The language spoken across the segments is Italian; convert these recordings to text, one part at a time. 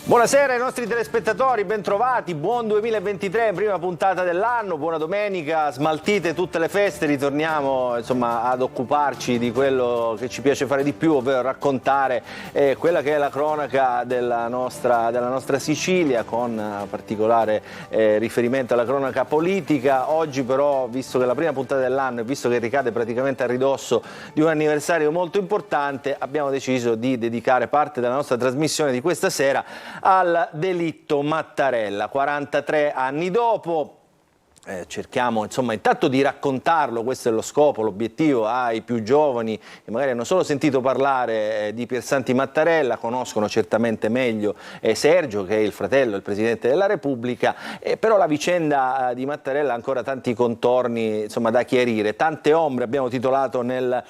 Buonasera ai nostri telespettatori, bentrovati, buon 2023, prima puntata dell'anno, buona domenica, smaltite tutte le feste, ritorniamo ad occuparci di quello che ci piace fare di più, ovvero raccontare quella che è la cronaca della nostra Sicilia, con particolare riferimento alla cronaca politica. Oggi però, visto che è la prima puntata dell'anno e visto che ricade praticamente a ridosso di un anniversario molto importante, abbiamo deciso di dedicare parte della nostra trasmissione di questa sera al delitto Mattarella. 43 anni dopo, cerchiamo intanto di raccontarlo, questo è lo scopo, l'obiettivo, ai più giovani che magari hanno solo sentito parlare di Piersanti Mattarella, conoscono certamente meglio Sergio, che è il fratello del Presidente della Repubblica, però la vicenda di Mattarella ha ancora tanti contorni da chiarire, tante ombre, abbiamo titolato nel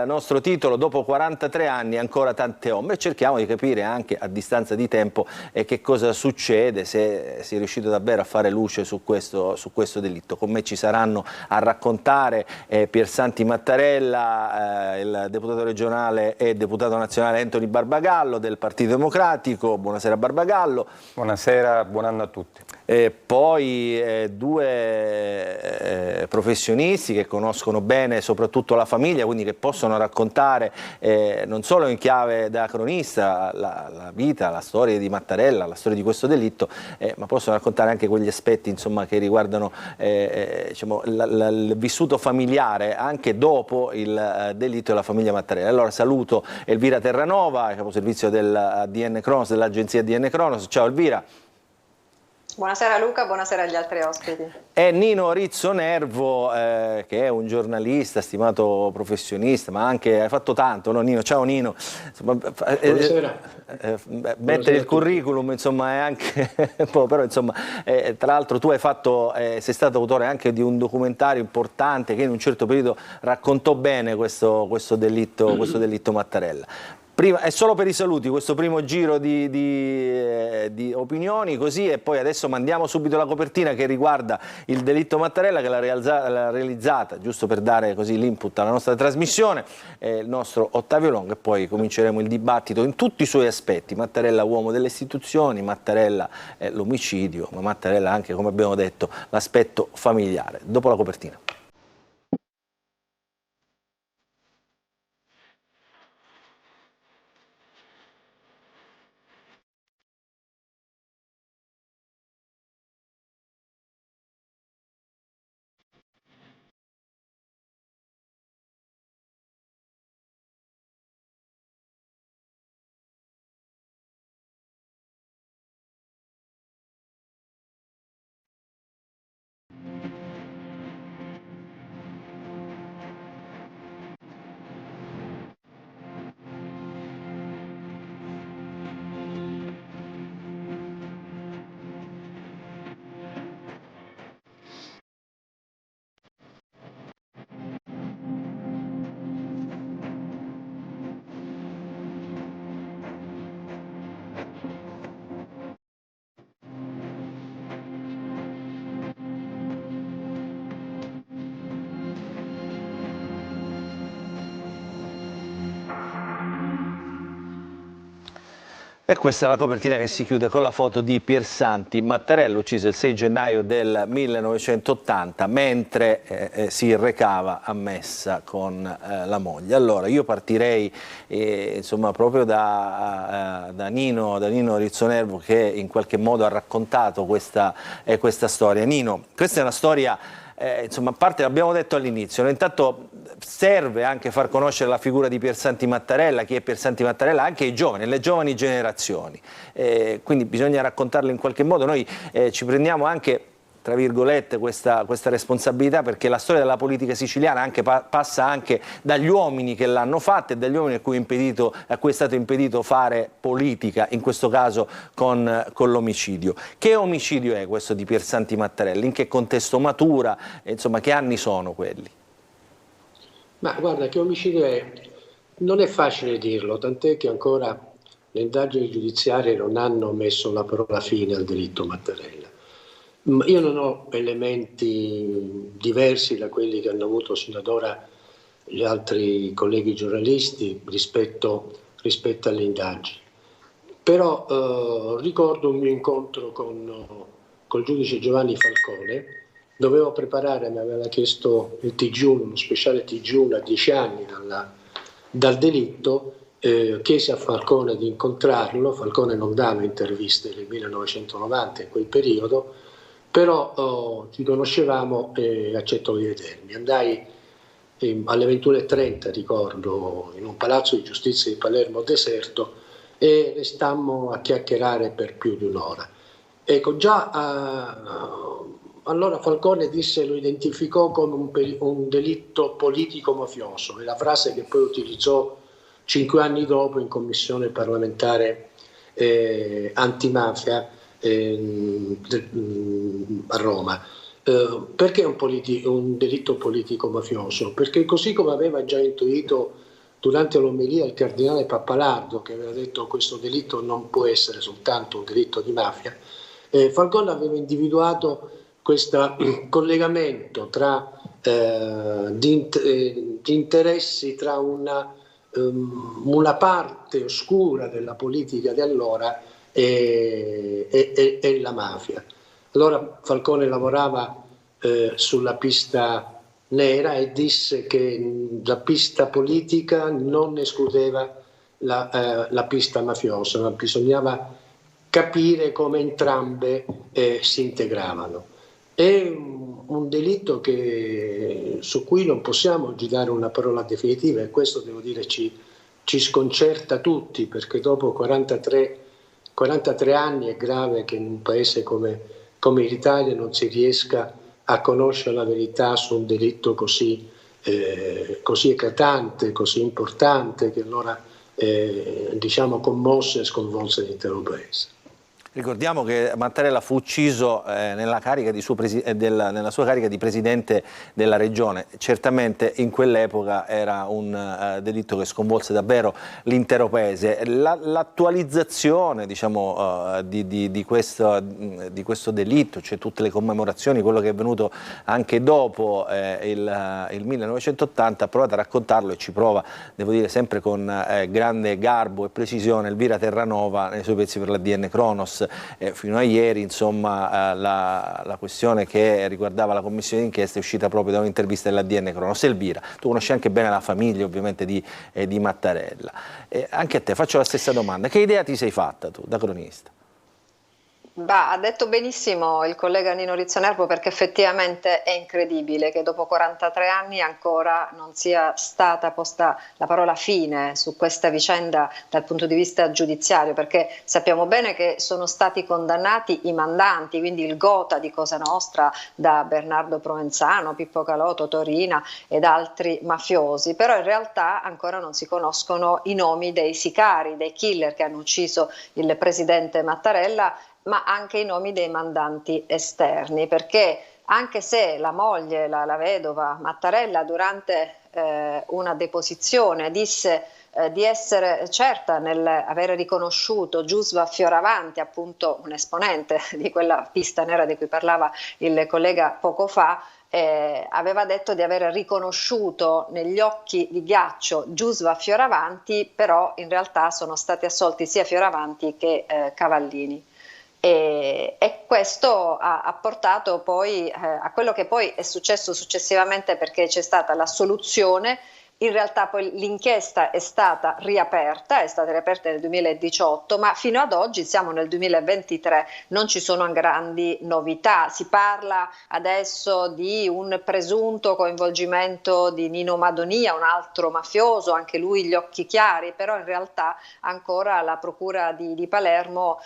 nostro titolo, dopo 43 anni ancora tante ombre, e cerchiamo di capire anche a distanza di tempo che cosa succede, se si è riuscito davvero a fare luce su questo delitto. Con me ci saranno a raccontare Piersanti Mattarella, il deputato regionale e deputato nazionale Anthony Barbagallo del Partito Democratico. Buonasera Barbagallo. Buonasera, buon anno a tutti. Poi due professionisti che conoscono bene soprattutto la famiglia, quindi che possono raccontare non solo in chiave da cronista la vita, la storia di Mattarella, la storia di questo delitto, ma possono raccontare anche quegli aspetti che riguardano il vissuto familiare anche dopo il delitto della famiglia Mattarella. Allora saluto Elvira Terranova, caposervizio dell'agenzia DN Cronos. Ciao Elvira. Buonasera Luca, buonasera agli altri ospiti. E Nino Rizzo Nervo, che è un giornalista, stimato professionista, ma anche hai fatto tanto, no Nino? Ciao Nino. Buonasera. Mettere il curriculum, è anche un po', però tra l'altro tu sei stato autore anche di un documentario importante che in un certo periodo raccontò bene questo delitto Mattarella. È solo per i saluti questo primo giro di opinioni, così, e poi adesso mandiamo subito la copertina che riguarda il delitto Mattarella, che l'ha realizzata, giusto per dare così l'input alla nostra trasmissione, il nostro Ottavio Longo, e poi cominceremo il dibattito in tutti i suoi aspetti. Mattarella uomo delle istituzioni, Mattarella l'omicidio, ma Mattarella anche, come abbiamo detto, l'aspetto familiare. Dopo la copertina. E questa è la copertina che si chiude con la foto di Piersanti Mattarella, ucciso il 6 gennaio del 1980 mentre si recava a messa con la moglie. Allora io partirei proprio da Nino Rizzo Nervo, che in qualche modo ha raccontato questa storia. Nino, questa è una storia, a parte l'abbiamo detto all'inizio, intanto serve anche far conoscere la figura di Piersanti Mattarella, chi è Piersanti Mattarella, anche ai giovani, alle giovani generazioni, quindi bisogna raccontarlo in qualche modo. Noi ci prendiamo anche, tra virgolette, questa responsabilità, perché la storia della politica siciliana passa anche dagli uomini che l'hanno fatta e dagli uomini a cui è stato impedito fare politica, in questo caso con l'omicidio. Che omicidio è questo di Piersanti Mattarella? In che contesto matura? Che anni sono quelli? Ma guarda, che omicidio è? Non è facile dirlo, tant'è che ancora le indagini giudiziarie non hanno messo la parola fine al delitto Mattarella. Io non ho elementi diversi da quelli che hanno avuto sino ad ora gli altri colleghi giornalisti rispetto alle indagini. però ricordo un mio incontro col giudice Giovanni Falcone. Dovevo preparare, mi aveva chiesto il TG1, uno speciale TG1 a 10 anni dal delitto. Chiesi a Falcone di incontrarlo. Falcone non dava interviste nel 1990, in quel periodo, però ci conoscevamo e accettò di vedermi. Andai alle 21:30, ricordo, in un palazzo di giustizia di Palermo deserto, e restammo a chiacchierare per più di un'ora. Ecco, allora Falcone disse, lo identificò come un delitto politico-mafioso, è la frase che poi utilizzò 5 anni dopo in commissione parlamentare antimafia a Roma. Perché un delitto politico-mafioso? Perché così come aveva già intuito durante l'omelia il cardinale Pappalardo, che aveva detto che questo delitto non può essere soltanto un delitto di mafia, Falcone aveva individuato questo collegamento di interessi tra una parte oscura della politica di allora e la mafia. Allora Falcone lavorava sulla pista nera e disse che la pista politica non escludeva la pista mafiosa, ma bisognava capire come entrambe si integravano. È un delitto su cui non possiamo oggi dare una parola definitiva, e questo devo dire ci sconcerta tutti, perché dopo 43 anni è grave che in un paese come l'Italia non si riesca a conoscere la verità su un delitto così eclatante, così importante, che allora commosse e sconvolse l'intero paese. Ricordiamo che Mattarella fu ucciso nella sua carica di presidente della regione. Certamente in quell'epoca era un delitto che sconvolse davvero l'intero paese. L'attualizzazione di questo delitto, cioè tutte le commemorazioni, quello che è avvenuto anche dopo il 1980, ha provato a raccontarlo, e ci prova, devo dire, sempre con grande garbo e precisione Elvira Terranova nei suoi pezzi per l'ADN Cronos. Fino a ieri, insomma, la questione che riguardava la commissione d'inchiesta è uscita proprio da un'intervista dell'ADN Cronos. Elvira, tu conosci anche bene la famiglia, ovviamente, di Mattarella. Anche a te faccio la stessa domanda: che idea ti sei fatta tu da cronista? Ha detto benissimo il collega Nino Rizzonervo, perché effettivamente è incredibile che dopo 43 anni ancora non sia stata posta la parola fine su questa vicenda dal punto di vista giudiziario, perché sappiamo bene che sono stati condannati i mandanti, quindi il gota di Cosa Nostra, da Bernardo Provenzano, Pippo Calò, Torina ed altri mafiosi, però in realtà ancora non si conoscono i nomi dei sicari, dei killer che hanno ucciso il presidente Mattarella, ma anche i nomi dei mandanti esterni, perché anche se la moglie, la vedova Mattarella, durante una deposizione disse di essere certa nell'avere riconosciuto Giusva Fioravanti, appunto un esponente di quella pista nera di cui parlava il collega poco fa, aveva detto di aver riconosciuto negli occhi di ghiaccio Giusva Fioravanti, però in realtà sono stati assolti sia Fioravanti che Cavallini. E questo ha portato poi a quello che poi è successo successivamente, perché c'è stata l'assoluzione. In realtà poi l'inchiesta è stata riaperta nel 2018, ma fino ad oggi, siamo nel 2023, non ci sono grandi novità. Si parla adesso di un presunto coinvolgimento di Nino Madonia, un altro mafioso, anche lui gli occhi chiari, però in realtà ancora la procura di Palermo,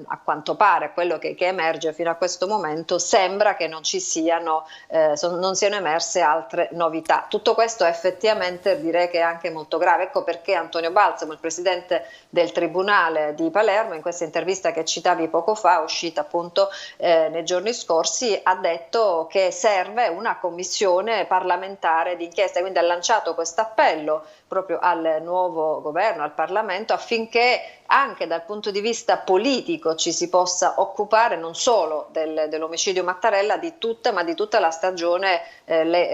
a quanto pare, a quello che emerge fino a questo momento, sembra che non siano emerse altre novità. Tutto questo effettivamente direi che è anche molto grave. Ecco perché Antonio Balsamo, il presidente del Tribunale di Palermo, in questa intervista che citavi poco fa, uscita appunto nei giorni scorsi, ha detto che serve una commissione parlamentare d'inchiesta, quindi ha lanciato questo appello proprio al nuovo governo, al Parlamento, affinché anche dal punto di vista politico ci si possa occupare non solo dell'omicidio Mattarella, di tutta la stagione,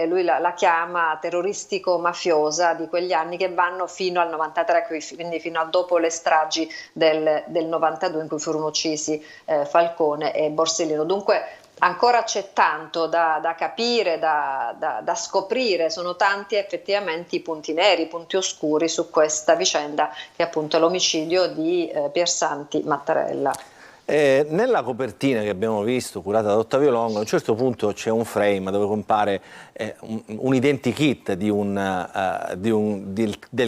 lui la chiama terroristico-mafiosa, di quegli anni che vanno fino al 93, quindi fino a dopo le stragi del 92 in cui furono uccisi Falcone e Borsellino. Dunque ancora c'è tanto da capire, da scoprire, sono tanti effettivamente i punti neri, i punti oscuri su questa vicenda che è appunto l'omicidio di Piersanti Mattarella. Nella copertina che abbiamo visto, curata da Ottavio Longo, a un certo punto c'è un frame dove compare un identikit del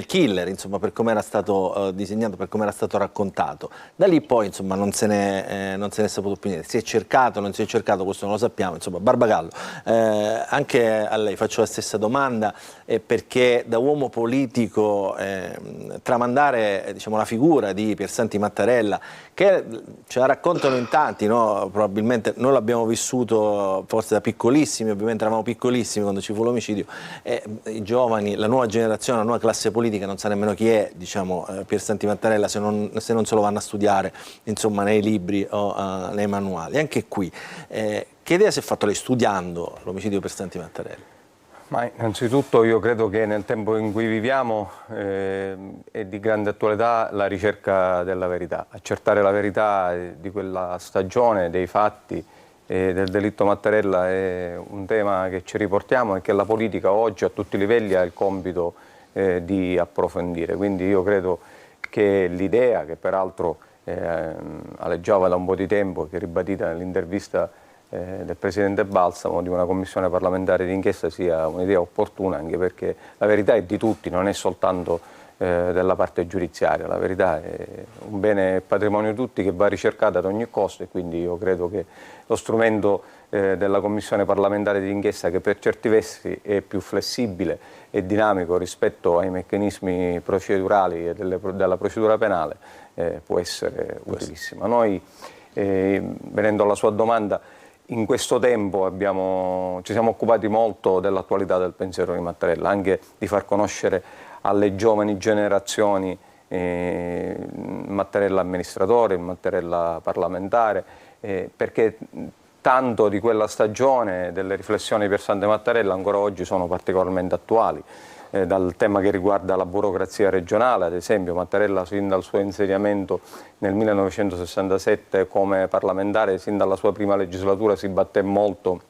killer, insomma, per come era stato disegnato, per come era stato raccontato. Da lì poi, insomma, non se ne è saputo più niente. Si è cercato, non si è cercato, questo non lo sappiamo. Insomma, Barbagallo, anche a lei faccio la stessa domanda, perché da uomo politico tramandare, diciamo, la figura di Piersanti Mattarella, che ce la raccontano in tanti, no? Probabilmente noi l'abbiamo vissuto forse da piccolissimi, ovviamente eravamo piccolissimi quando ci fu l'omicidio, i giovani, la nuova generazione, la nuova classe politica non sa nemmeno chi è, diciamo, Piersanti Mattarella se non se lo vanno a studiare, insomma, nei libri o nei manuali. Anche qui, che idea si è fatto lei studiando l'omicidio Piersanti Mattarella? Ma innanzitutto io credo che nel tempo in cui viviamo è di grande attualità la ricerca della verità, accertare la verità di quella stagione, dei fatti del delitto Mattarella è un tema che ci riportiamo e che la politica oggi a tutti i livelli ha il compito di approfondire. Quindi io credo che l'idea, che peraltro aleggiava da un po' di tempo, che è ribadita nell'intervista del Presidente Balsamo, di una commissione parlamentare d'inchiesta sia un'idea opportuna, anche perché la verità è di tutti, non è soltanto della parte giudiziaria, la verità è un bene patrimonio di tutti che va ricercata ad ogni costo, e quindi io credo che lo strumento della commissione parlamentare d'inchiesta, che per certi versi è più flessibile e dinamico rispetto ai meccanismi procedurali e della procedura penale, può essere utilissima. Noi, venendo alla sua domanda, in questo tempo ci siamo occupati molto dell'attualità del pensiero di Mattarella, anche di far conoscere alle giovani generazioni Mattarella amministratore, Mattarella parlamentare, perché tanto di quella stagione, delle riflessioni di Piersanti Mattarella ancora oggi sono particolarmente attuali. Dal tema che riguarda la burocrazia regionale, ad esempio Mattarella sin dal suo insediamento nel 1967 come parlamentare, sin dalla sua prima legislatura si batté molto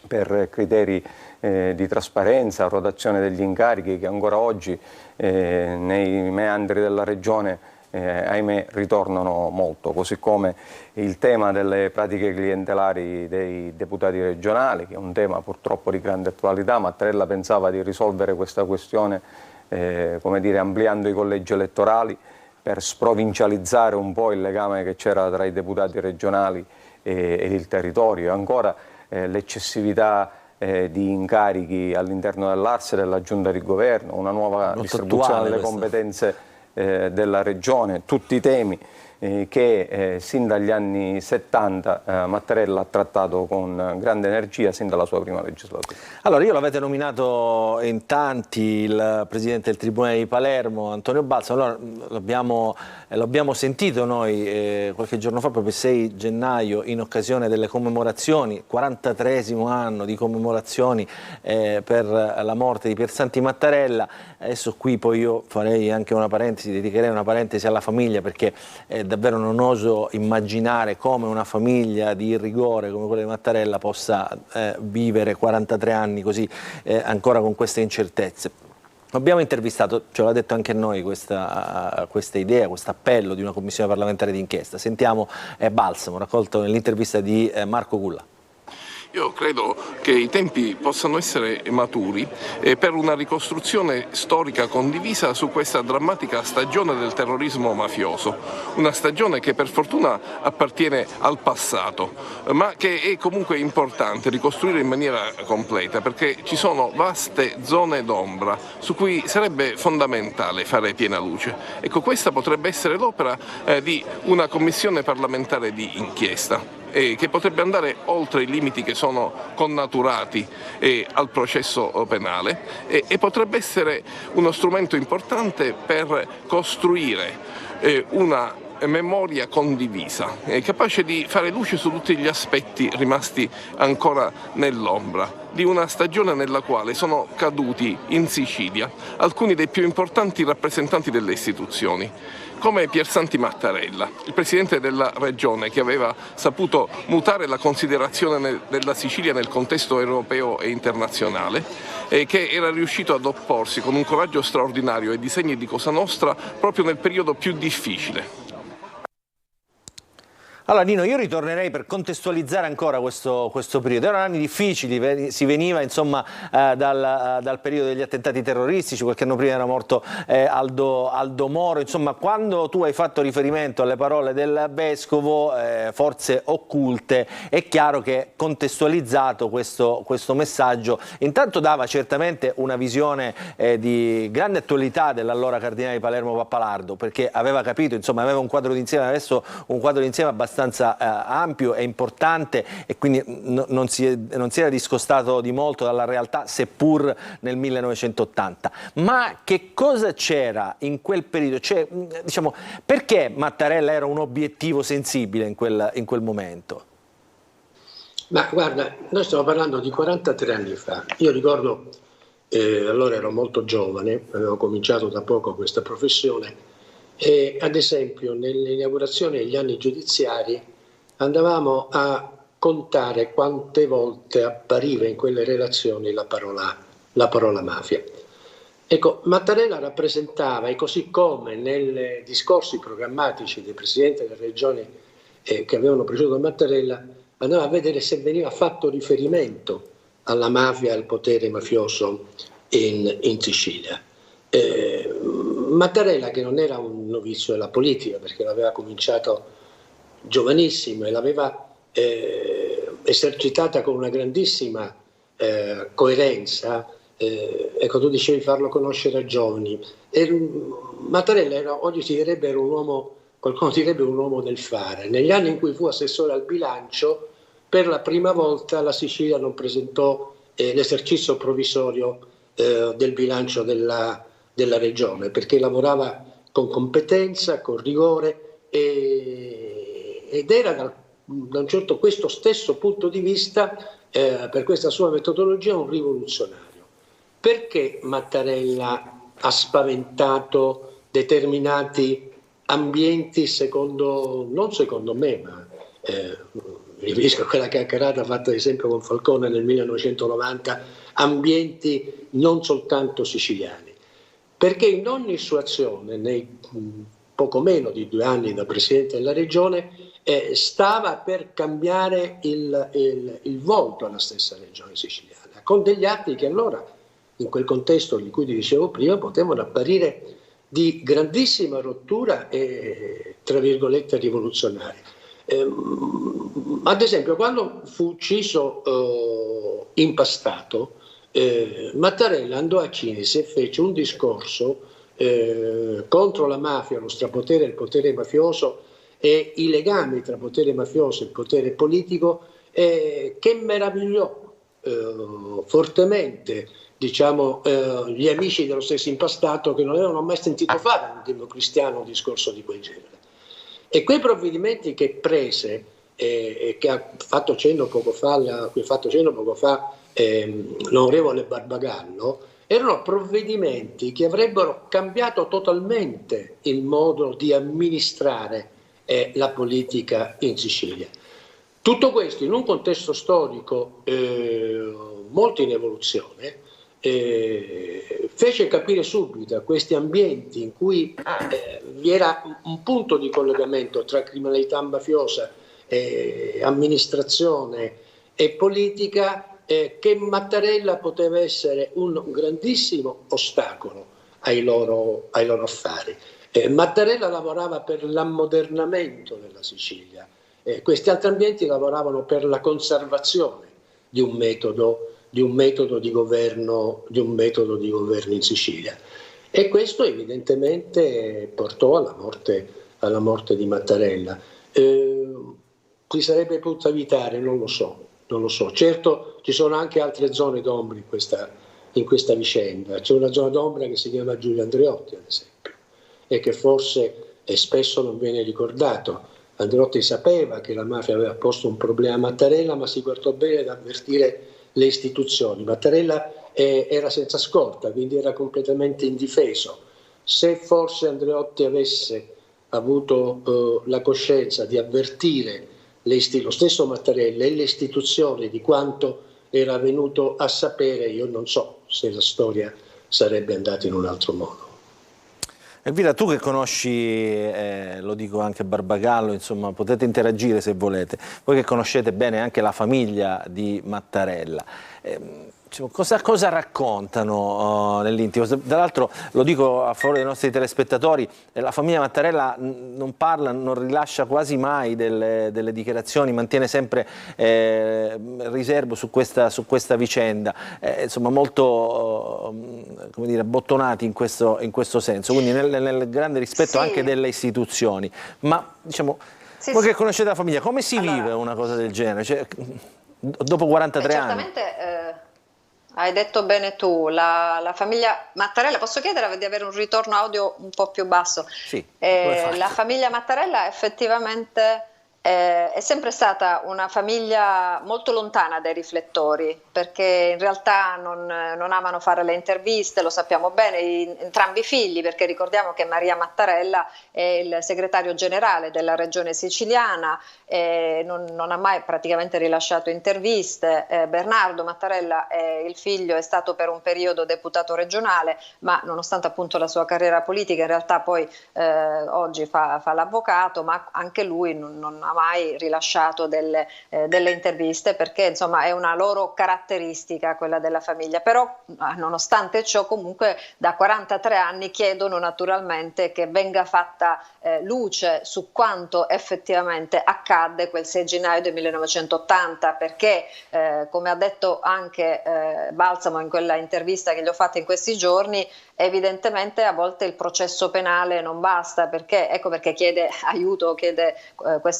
per criteri di trasparenza, rotazione degli incarichi, che ancora oggi nei meandri della regione ahimè ritornano molto, così come il tema delle pratiche clientelari dei deputati regionali, che è un tema purtroppo di grande attualità. Mattarella pensava di risolvere questa questione come dire, ampliando i collegi elettorali per sprovincializzare un po' il legame che c'era tra i deputati regionali ed il territorio. Ancora l'eccessività di incarichi all'interno dell'Arse, della Giunta di Governo, una nuova distribuzione delle competenze della regione, tutti i temi che sin dagli anni 70 Mattarella ha trattato con grande energia sin dalla sua prima legislatura. Allora, io l'avete nominato in tanti, il Presidente del Tribunale di Palermo, Antonio Balsamo. Allora, l'abbiamo sentito noi qualche giorno fa, proprio il 6 gennaio, in occasione delle commemorazioni, 43esimo anno di commemorazioni per la morte di Piersanti Mattarella. Adesso qui poi io farei anche una parentesi, dedicherei una parentesi alla famiglia, perché davvero non oso immaginare come una famiglia di rigore come quella di Mattarella possa vivere 43 anni così, ancora con queste incertezze. Abbiamo intervistato, ce l'ha detto anche noi, questa idea, questo appello di una commissione parlamentare d'inchiesta. Sentiamo Balsamo, raccolto nell'intervista di Marco Culla. Io credo che i tempi possano essere maturi per una ricostruzione storica condivisa su questa drammatica stagione del terrorismo mafioso, una stagione che per fortuna appartiene al passato, ma che è comunque importante ricostruire in maniera completa, perché ci sono vaste zone d'ombra su cui sarebbe fondamentale fare piena luce. Ecco, questa potrebbe essere l'opera di una commissione parlamentare di inchiesta, che potrebbe andare oltre i limiti che sono connaturati al processo penale e potrebbe essere uno strumento importante per costruire una memoria condivisa, capace di fare luce su tutti gli aspetti rimasti ancora nell'ombra di una stagione nella quale sono caduti in Sicilia alcuni dei più importanti rappresentanti delle istituzioni, come Piersanti Mattarella, il presidente della regione che aveva saputo mutare la considerazione della Sicilia nel contesto europeo e internazionale, e che era riuscito ad opporsi con un coraggio straordinario ai disegni di Cosa Nostra proprio nel periodo più difficile. Allora Nino, io ritornerei per contestualizzare ancora questo periodo. Erano anni difficili, si veniva insomma dal periodo degli attentati terroristici, qualche anno prima era morto Aldo Moro. Insomma, quando tu hai fatto riferimento alle parole del Vescovo, forze occulte, è chiaro che contestualizzato questo messaggio intanto dava certamente una visione di grande attualità dell'allora Cardinale di Palermo Pappalardo, perché aveva capito, insomma aveva un quadro d'insieme, adesso un quadro d'insieme abbastanza ampio e importante, e quindi non si era discostato di molto dalla realtà, seppur nel 1980. Ma che cosa c'era in quel periodo? Cioè, diciamo, perché Mattarella era un obiettivo sensibile in quel momento? Ma guarda, noi stiamo parlando di 43 anni fa. Io ricordo, allora ero molto giovane, avevo cominciato da poco questa professione. E, ad esempio, nelle inaugurazioni degli anni giudiziari andavamo a contare quante volte appariva in quelle relazioni la parola mafia. Ecco, Mattarella rappresentava, e così come nei discorsi programmatici dei presidenti delle regioni che avevano preceduto Mattarella, andava a vedere se veniva fatto riferimento alla mafia, al potere mafioso in Sicilia. Mattarella, che non era un novizio della politica, perché l'aveva cominciato giovanissimo e l'aveva esercitata con una grandissima coerenza, ecco, tu dicevi farlo conoscere a giovani. Mattarella oggi si direbbe era un uomo, qualcuno direbbe un uomo del fare. Negli anni in cui fu assessore al bilancio, per la prima volta la Sicilia non presentò l'esercizio provvisorio del bilancio della regione, perché lavorava con competenza, con rigore ed era da un certo questo stesso punto di vista, per questa sua metodologia, un rivoluzionario. Perché Mattarella ha spaventato determinati ambienti, non secondo me, ma riferisco a quella chiacchierata fatta ad esempio con Falcone nel 1990, ambienti non soltanto siciliani? Perché in ogni sua azione, nei poco meno di 2 anni da Presidente della Regione, stava per cambiare il volto alla stessa Regione siciliana, con degli atti che allora, in quel contesto di cui ti dicevo prima, potevano apparire di grandissima rottura e, tra virgolette, rivoluzionaria. Ad esempio, quando fu ucciso Impastato, Mattarella andò a Cinisi e fece un discorso contro la mafia, lo strapotere e il potere mafioso e i legami tra potere mafioso e potere politico, che meravigliò fortemente, diciamo, gli amici dello stesso Impastato, che non avevano mai sentito fare un democristiano un discorso di quel genere. E quei provvedimenti che prese, che ha fatto cenno poco fa, l'onorevole Barbagallo, erano provvedimenti che avrebbero cambiato totalmente il modo di amministrare la politica in Sicilia. Tutto questo in un contesto storico molto in evoluzione, fece capire subito a questi ambienti in cui vi era un punto di collegamento tra criminalità mafiosa, amministrazione e politica, che Mattarella poteva essere un grandissimo ostacolo ai loro affari. Mattarella lavorava per l'ammodernamento della Sicilia, questi altri ambienti lavoravano per la conservazione di un metodo di governo in Sicilia, e questo evidentemente portò alla morte di Mattarella. Si sarebbe potuto evitare? Non lo so. Certo, ci sono anche altre zone d'ombra in questa vicenda. C'è una zona d'ombra che si chiama Giulio Andreotti, ad esempio, e che forse e spesso non viene ricordato. Andreotti sapeva che la mafia aveva posto un problema a Mattarella, ma si guardò bene ad avvertire le istituzioni. Mattarella era senza scorta, quindi era completamente indifeso. Se forse Andreotti avesse avuto la coscienza di avvertire lo stesso Mattarella e le istituzioni di quanto era venuto a sapere, io non so se la storia sarebbe andata in un altro modo. Elvira, tu che conosci, lo dico anche Barbagallo, insomma, potete interagire se volete, voi che conoscete bene anche la famiglia di Mattarella, cosa raccontano nell'intimo? Dall'altro, lo dico a favore dei nostri telespettatori, la famiglia Mattarella non parla, non rilascia quasi mai delle dichiarazioni, mantiene sempre riservo su questa vicenda, insomma molto come dire, abbottonati in questo senso, quindi nel grande rispetto anche delle istituzioni. Ma diciamo, voi che conoscete la famiglia, come si vive una cosa del genere? Cioè, dopo 43 anni? Hai detto bene tu, la famiglia Mattarella, posso chiedere di avere un ritorno audio un po' più basso? Sì, la famiglia Mattarella effettivamente è sempre stata una famiglia molto lontana dai riflettori, perché in realtà non amano fare le interviste, lo sappiamo bene, entrambi i figli, perché ricordiamo che Maria Mattarella è il segretario generale della regione siciliana, non ha mai praticamente rilasciato interviste. Bernardo Mattarella, il figlio, è stato per un periodo deputato regionale, ma nonostante appunto la sua carriera politica, in realtà poi oggi fa l'avvocato, ma anche lui non ha mai rilasciato delle interviste, perché insomma è una loro caratteristica quella della famiglia. Però nonostante ciò, comunque da 43 anni chiedono naturalmente che venga fatta luce su quanto effettivamente accadde quel 6 gennaio del 1980, perché come ha detto anche Balsamo in quella intervista che gli ho fatto in questi giorni, evidentemente a volte il processo penale non basta, perché ecco perché chiede aiuto,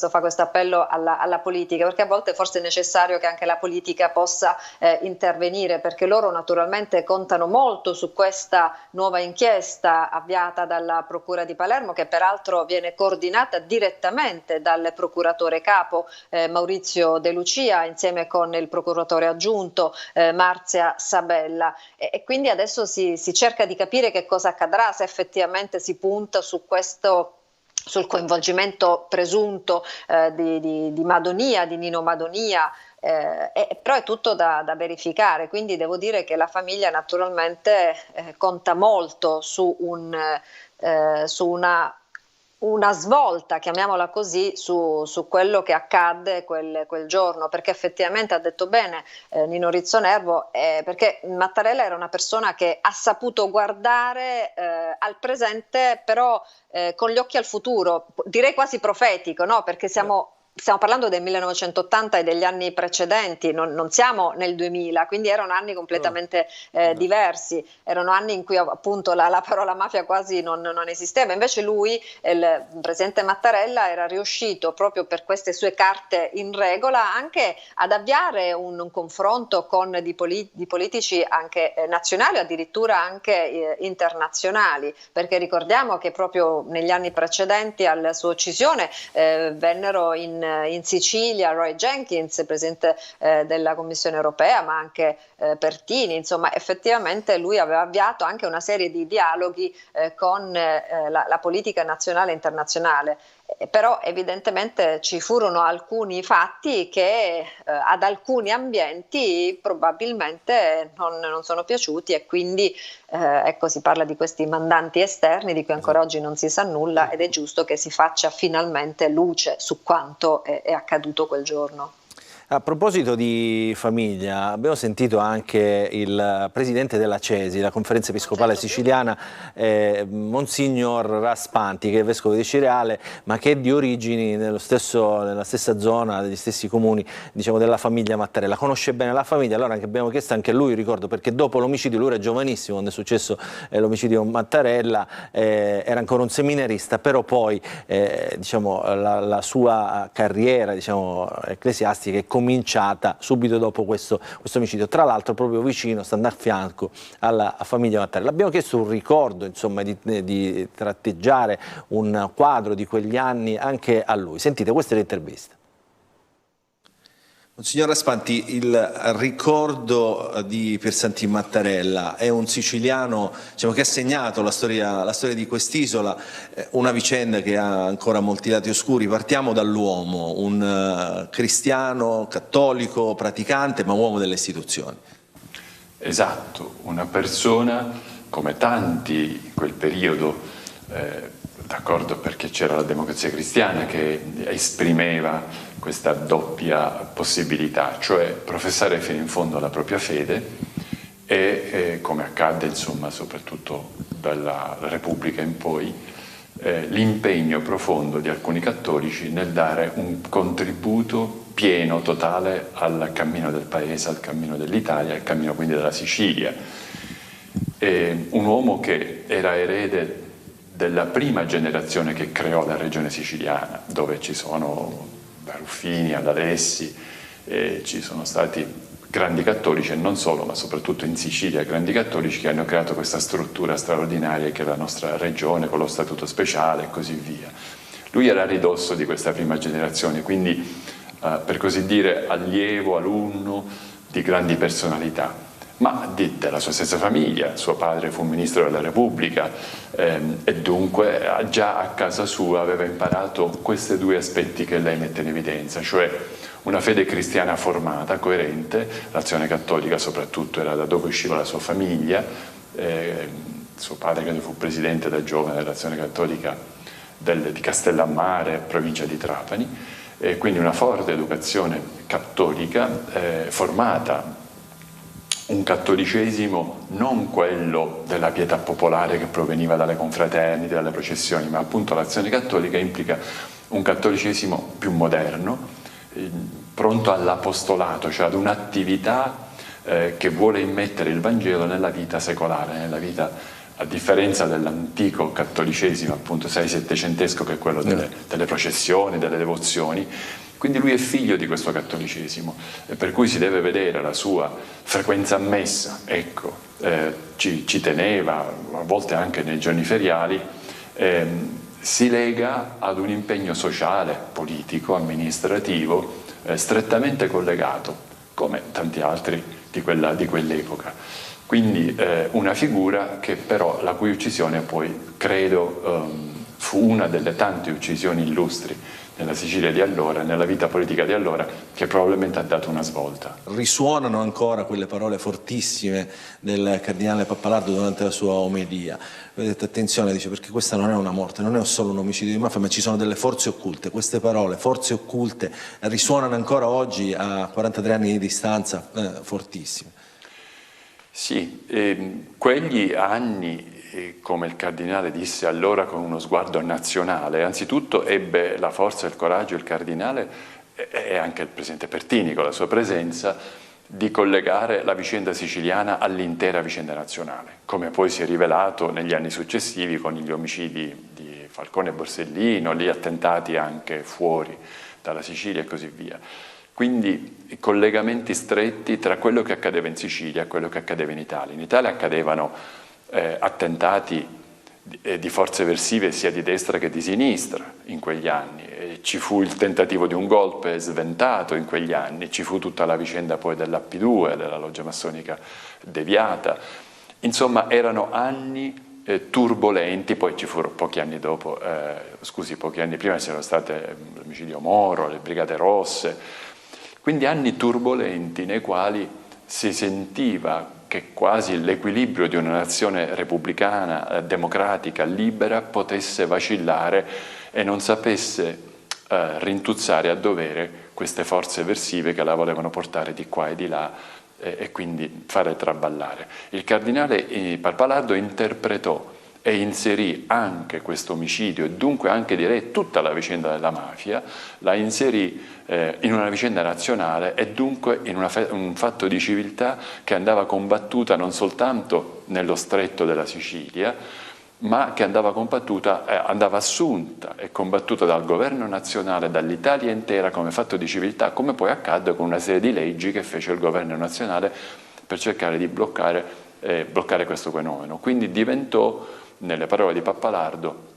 fa questo appello alla politica, perché a volte forse è necessario che anche la politica possa intervenire, perché loro naturalmente contano molto su questa nuova inchiesta avviata dalla Procura di Palermo, che peraltro viene coordinata direttamente dal procuratore capo Maurizio De Lucia, insieme con il procuratore aggiunto Marzia Sabella, e quindi adesso si cerca di capire che cosa accadrà, se effettivamente si punta sul coinvolgimento presunto di Madonia, di Nino Madonia, però è tutto da verificare, quindi devo dire che la famiglia naturalmente conta molto su una svolta, chiamiamola così, su quello che accadde quel giorno, perché effettivamente ha detto bene Nino Rizzonervo, perché Mattarella era una persona che ha saputo guardare al presente, però con gli occhi al futuro, direi quasi profetico, no? Perché stiamo parlando del 1980 e degli anni precedenti, non siamo nel 2000, quindi erano anni completamente diversi, erano anni in cui appunto la parola mafia quasi non esisteva. Invece lui, il presidente Mattarella, era riuscito proprio per queste sue carte in regola anche ad avviare un confronto con di politici anche nazionali o addirittura anche internazionali, perché ricordiamo che proprio negli anni precedenti alla sua uccisione vennero in Sicilia Roy Jenkins, presidente della Commissione europea, ma anche Pertini. Insomma, effettivamente lui aveva avviato anche una serie di dialoghi con la politica nazionale e internazionale. Però evidentemente ci furono alcuni fatti che ad alcuni ambienti probabilmente non sono piaciuti, e quindi ecco, si parla di questi mandanti esterni di cui ancora oggi non si sa nulla, ed è giusto che si faccia finalmente luce su quanto è accaduto quel giorno. A proposito di famiglia, abbiamo sentito anche il presidente della CESI, la Conferenza Episcopale Siciliana, Monsignor Raspanti, che è vescovo di Cireale, ma che è di origini nella stessa zona, degli stessi comuni, diciamo, della famiglia Mattarella. Conosce bene la famiglia, allora anche abbiamo chiesto anche a lui, ricordo, perché dopo l'omicidio, lui era giovanissimo quando è successo l'omicidio Mattarella, era ancora un seminarista, però poi diciamo, la sua carriera, diciamo, ecclesiastica è cominciata subito dopo questo omicidio, tra l'altro proprio vicino, stando a fianco alla famiglia Mattarella. Abbiamo chiesto un ricordo, insomma, di tratteggiare un quadro di quegli anni anche a lui. Sentite, questa è l'intervista. Monsignor Raspanti, il ricordo di Piersantin Mattarella è un siciliano, diciamo, che ha segnato la storia di quest'isola, una vicenda che ha ancora molti lati oscuri. Partiamo dall'uomo, un cristiano, cattolico, praticante, ma uomo delle istituzioni. Esatto, una persona come tanti in quel periodo, d'accordo, perché c'era la Democrazia Cristiana che esprimeva questa doppia possibilità, cioè professare fino in fondo la propria fede e come accadde insomma soprattutto dalla Repubblica in poi, l'impegno profondo di alcuni cattolici nel dare un contributo pieno, totale al cammino del Paese, al cammino dell'Italia, al cammino quindi della Sicilia. Un uomo che era erede della prima generazione che creò la regione siciliana, dove ci sono da Ruffini ad Alessi, ci sono stati grandi cattolici e non solo, ma soprattutto in Sicilia grandi cattolici che hanno creato questa struttura straordinaria che è la nostra regione con lo statuto speciale e così via. Lui era a ridosso di questa prima generazione, quindi per così dire allievo, alunno di grandi personalità, ma della sua stessa famiglia. Suo padre fu ministro della Repubblica e dunque già a casa sua aveva imparato questi due aspetti che lei mette in evidenza, cioè una fede cristiana formata, coerente, l'azione cattolica soprattutto era da dove usciva la sua famiglia, suo padre credo fu presidente da giovane dell'azione cattolica di Castellammare, provincia di Trapani, e quindi una forte educazione cattolica formata, un cattolicesimo non quello della pietà popolare che proveniva dalle confraternite, dalle processioni, ma appunto l'azione cattolica implica un cattolicesimo più moderno, pronto all'apostolato, cioè ad un'attività che vuole immettere il Vangelo nella vita secolare, nella vita, a differenza dell'antico cattolicesimo, appunto 6-700esco, che è quello delle processioni, delle devozioni. Quindi lui è figlio di questo cattolicesimo, per cui si deve vedere la sua frequenza a messa, ecco, ci teneva, a volte anche nei giorni feriali, si lega ad un impegno sociale, politico, amministrativo, strettamente collegato, come tanti altri di quell'epoca. Quindi una figura che però la cui uccisione poi, credo, fu una delle tante uccisioni illustri nella Sicilia di allora, nella vita politica di allora, che probabilmente ha dato una svolta. Risuonano ancora quelle parole fortissime del cardinale Pappalardo durante la sua omelia. Vedete, attenzione, dice, perché questa non è una morte, non è solo un omicidio di mafia, ma ci sono delle forze occulte. Queste parole, forze occulte, risuonano ancora oggi a 43 anni di distanza, fortissime. Sì, quegli anni, come il cardinale disse allora con uno sguardo nazionale, anzitutto ebbe la forza e il coraggio il cardinale e anche il presidente Pertini con la sua presenza di collegare la vicenda siciliana all'intera vicenda nazionale, come poi si è rivelato negli anni successivi con gli omicidi di Falcone e Borsellino, gli attentati anche fuori dalla Sicilia e così via. Quindi i collegamenti stretti tra quello che accadeva in Sicilia e quello che accadeva in Italia. In Italia accadevano attentati di forze eversive sia di destra che di sinistra in quegli anni. Ci fu il tentativo di un golpe sventato in quegli anni, ci fu tutta la vicenda poi dell'App2, della loggia massonica deviata. Insomma, erano anni turbolenti, poi ci furono pochi anni dopo, pochi anni prima c'erano state l'omicidio Moro, le Brigate Rosse, quindi anni turbolenti nei quali si sentiva che quasi l'equilibrio di una nazione repubblicana, democratica, libera, potesse vacillare e non sapesse rintuzzare a dovere queste forze eversive che la volevano portare di qua e di là e quindi fare traballare. Il cardinale Pappalardo interpretò e inserì anche questo omicidio e dunque anche direi tutta la vicenda della mafia, la inserì in una vicenda nazionale e dunque in un fatto di civiltà che andava combattuta non soltanto nello stretto della Sicilia, ma che andava combattuta, andava assunta e combattuta dal governo nazionale, dall'Italia intera come fatto di civiltà, come poi accadde con una serie di leggi che fece il governo nazionale per cercare di bloccare questo fenomeno. Quindi diventò, nelle parole di Pappalardo,